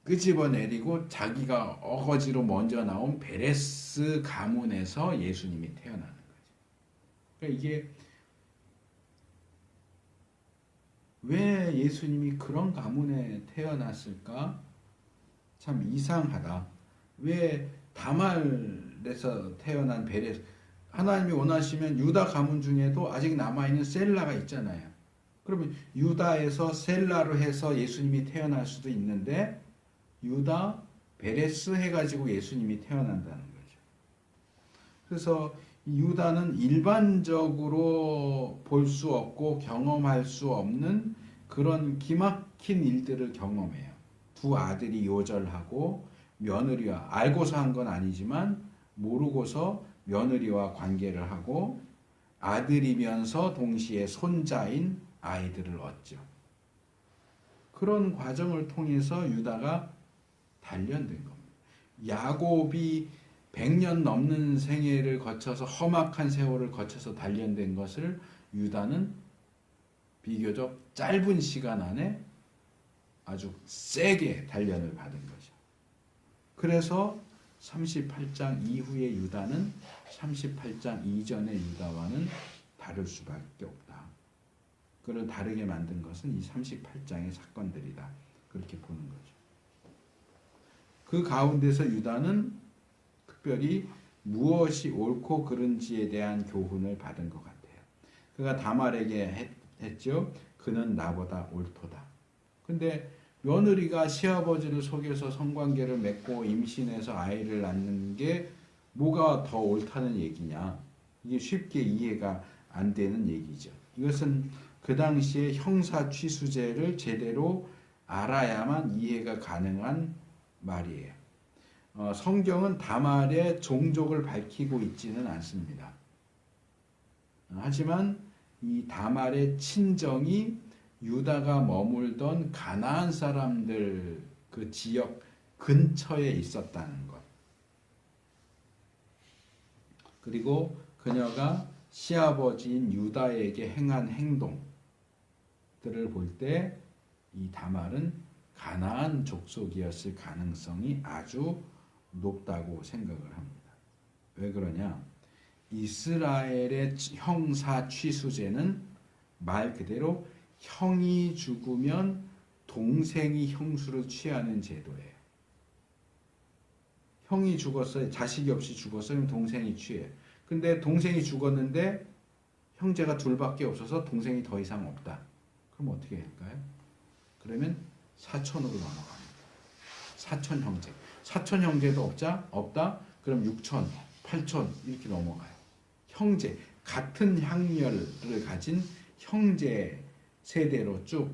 끄집어내리고 자기가 어거지로 먼저 나온 베레스 가문에서 예수님이 태어나는 거죠. 그러니까 이게 왜 예수님이 그런 가문에 태어났을까? 참 이상하다. 왜 다말에서 태어난 베레스, 하나님이 원하시면 유다 가문 중에도 아직 남아있는 셀라가 있잖아요. 그러면 유다에서 셀라로 해서 예수님이 태어날 수도 있는데 유다, 베레스 해가지고 예수님이 태어난다는 거죠. 그래서 유다는 일반적으로 볼 수 없고 경험할 수 없는 그런 기막힌 일들을 경험해요. 두 아들이 요절하고 며느리와 알고서 한 건 아니지만 모르고서 며느리와 관계를 하고 아들이면서 동시에 손자인 아이들을 얻죠. 그런 과정을 통해서 유다가 단련된 겁니다. 야곱이 100년 넘는 생애를 거쳐서 험악한 세월을 거쳐서 단련된 것을 유다는 비교적 짧은 시간 안에 아주 세게 단련을 받은 거죠. 그래서 38장 이후의 유다는 38장 이전의 유다와는 다를 수밖에 없다. 그를 다르게 만든 것은 이 38장의 사건들이다. 그렇게 보는 거죠. 그 가운데서 유다는 특별히 무엇이 옳고 그른지에 대한 교훈을 받은 것 같아요. 그가 다말에게 했죠. 그는 나보다 옳도다. 근데 며느리가 시아버지를 속여서 성관계를 맺고 임신해서 아이를 낳는 게 뭐가 더 옳다는 얘기냐. 이게 쉽게 이해가 안 되는 얘기죠. 이것은 그 당시에 형사 취수제를 제대로 알아야만 이해가 가능한 말이에요. 성경은 다말의 종족을 밝히고 있지는 않습니다. 하지만 이 다말의 친정이 유다가 머물던 가나안 사람들 그 지역 근처에 있었다는 것. 그리고 그녀가 시아버지인 유다에게 행한 행동들을 볼 때 이 다말은 가나안 족속이었을 가능성이 아주 높다고 생각을 합니다. 왜 그러냐? 이스라엘의 형사 취수제는 말 그대로 형이 죽으면 동생이 형수를 취하는 제도예요. 형이 죽었어요. 자식이 없이 죽었어요. 그럼 동생이 취해. 근데 동생이 죽었는데 형제가 둘밖에 없어서 동생이 더 이상 없다. 그럼 어떻게 할까요? 그러면 사촌으로 넘어갑니다. 사촌 형제. 사촌 형제도 없다? 그럼 6촌, 8촌 이렇게 넘어가요. 형제, 같은 학렬을 가진 형제 세대로 쭉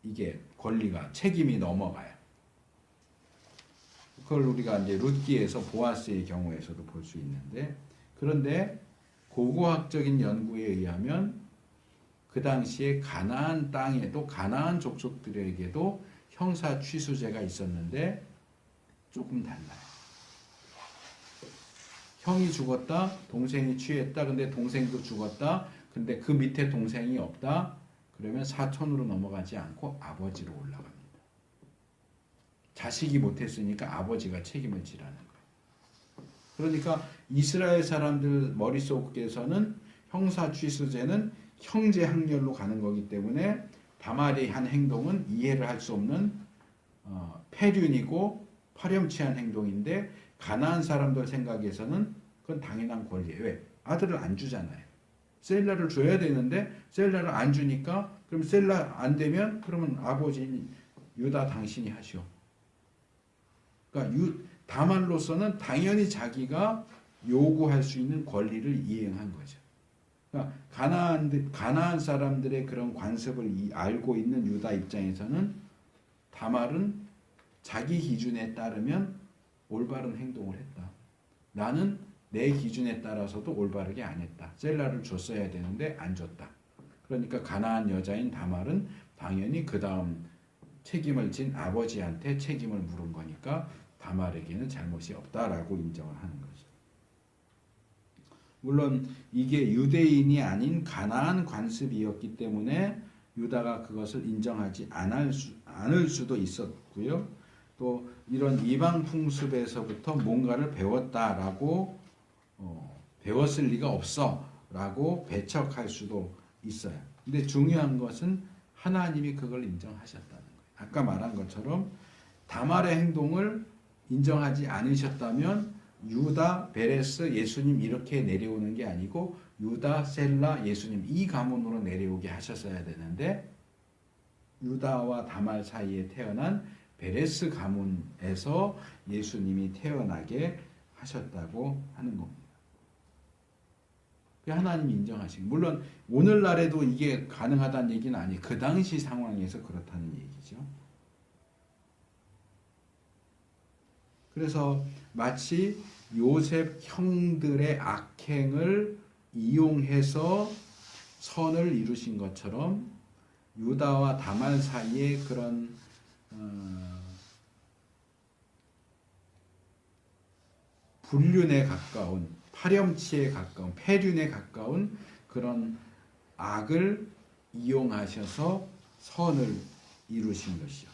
이게 권리가, 책임이 넘어가요. 그걸 우리가 이제 룻기에서 보아스의 경우에서도 볼 수 있는데, 그런데 고고학적인 연구에 의하면 그 당시에 가나안 땅에도 가나안 족속들에게도 형사 취수제가 있었는데 조금 달라요. 형이 죽었다, 동생이 취했다, 근데 동생도 죽었다, 근데 그 밑에 동생이 없다, 그러면 사촌으로 넘어가지 않고 아버지로 올라갑니다. 자식이 못했으니까 아버지가 책임을 지라는 거예요. 그러니까 이스라엘 사람들 머릿속에서는 형사 취수제는 형제 학렬로 가는 거기 때문에 다말이 한 행동은 이해를 할 수 없는 폐륜이고 파렴치한 행동인데 가나안 사람들 생각에서는 그건 당연한 권리예요. 왜? 아들을 안 주잖아요. 셀라를 줘야 되는데 셀라를 안 주니까 그럼 셀라 안 되면 그러면 아버지인 유다 당신이 하시오. 그러니까 다말로서는 당연히 자기가 요구할 수 있는 권리를 이행한 거죠. 그러니까 가나안 사람들의 그런 관습을 알고 있는 유다 입장에서는 다말은 자기 기준에 따르면 올바른 행동을 했다. 나는 내 기준에 따라서도 올바르게 안 했다. 셀라를 줬어야 되는데 안 줬다. 그러니까 가나안 여자인 다말은 당연히 그 다음 책임을 진 아버지한테 책임을 물은 거니까 다말에게는 잘못이 없다라고 인정을 하는 거죠. 물론 이게 유대인이 아닌 가나안 관습이었기 때문에 유다가 그것을 인정하지 않을 수도 있었고요. 또 이런 이방 풍습에서부터 뭔가를 배웠다라고 배웠을 리가 없어라고 배척할 수도 있어요. 근데 중요한 것은 하나님이 그걸 인정하셨다는 거예요. 아까 말한 것처럼 다말의 행동을 인정하지 않으셨다면 유다, 베레스, 예수님 이렇게 내려오는 게 아니고 유다, 셀라, 예수님 이 가문으로 내려오게 하셨어야 되는데 유다와 다말 사이에 태어난 베레스 가문에서 예수님이 태어나게 하셨다고 하는 겁니다. 하나님이 인정하시고 물론 오늘날에도 이게 가능하다는 얘기는 아니에요. 그 당시 상황에서 그렇다는 얘기죠. 그래서 마치 요셉 형들의 악행을 이용해서 선을 이루신 것처럼 유다와 다말 사이에 그런 불륜에 가까운 파렴치에 가까운 폐륜에 가까운 그런 악을 이용하셔서 선을 이루신 것이요.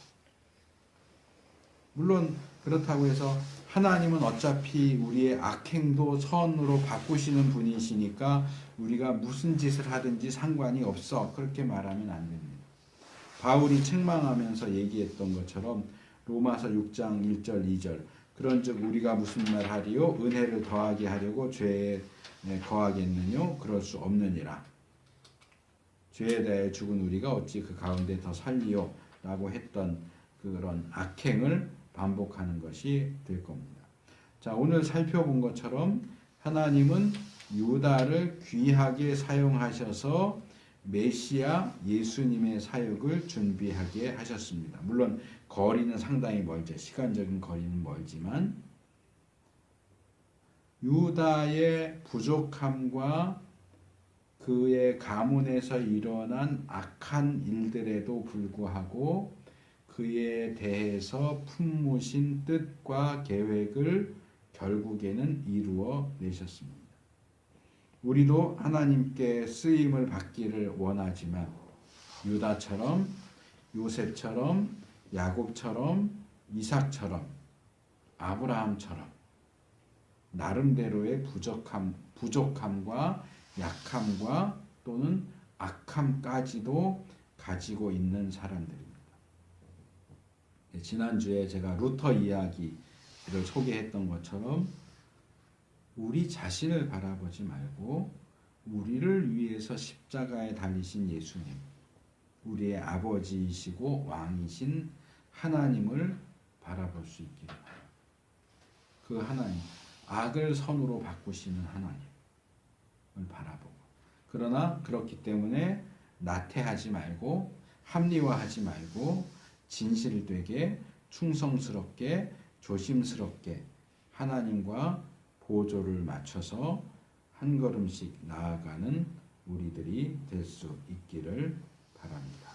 물론 그렇다고 해서 하나님은 어차피 우리의 악행도 선으로 바꾸시는 분이시니까 우리가 무슨 짓을 하든지 상관이 없어 그렇게 말하면 안 됩니다. 바울이 책망하면서 얘기했던 것처럼 로마서 6장 1절 2절 그런즉 우리가 무슨 말 하리요 은혜를 더하게 하려고 죄에 거하겠느뇨 그럴 수 없느니라. 죄에 대해 죽은 우리가 어찌 그 가운데 더 살리요 라고 했던 그런 악행을 반복하는 것이 될 겁니다. 자, 오늘 살펴본 것처럼 하나님은 유다를 귀하게 사용하셔서 메시아 예수님의 사역을 준비하게 하셨습니다. 물론 거리는 상당히 멀죠. 시간적인 거리는 멀지만 유다의 부족함과 그의 가문에서 일어난 악한 일들에도 불구하고 그에 대해서 품으신 뜻과 계획을 결국에는 이루어 내셨습니다. 우리도 하나님께 쓰임을 받기를 원하지만 유다처럼 요셉처럼 야곱처럼 이삭처럼 아브라함처럼 나름대로의 부족함과 약함과 또는 악함까지도 가지고 있는 사람들입니다. 지난주에 제가 루터 이야기를 소개했던 것처럼 우리 자신을 바라보지 말고 우리를 위해서 십자가에 달리신 예수님, 우리의 아버지이시고 왕이신 하나님을 바라볼 수 있기를 바랍니다. 그 하나님, 악을 선으로 바꾸시는 하나님을 바라보고 그러나 그렇기 때문에 나태하지 말고 합리화하지 말고 진실되게 충성스럽게 조심스럽게 하나님과 보조를 맞춰서 한 걸음씩 나아가는 우리들이 될 수 있기를 바랍니다.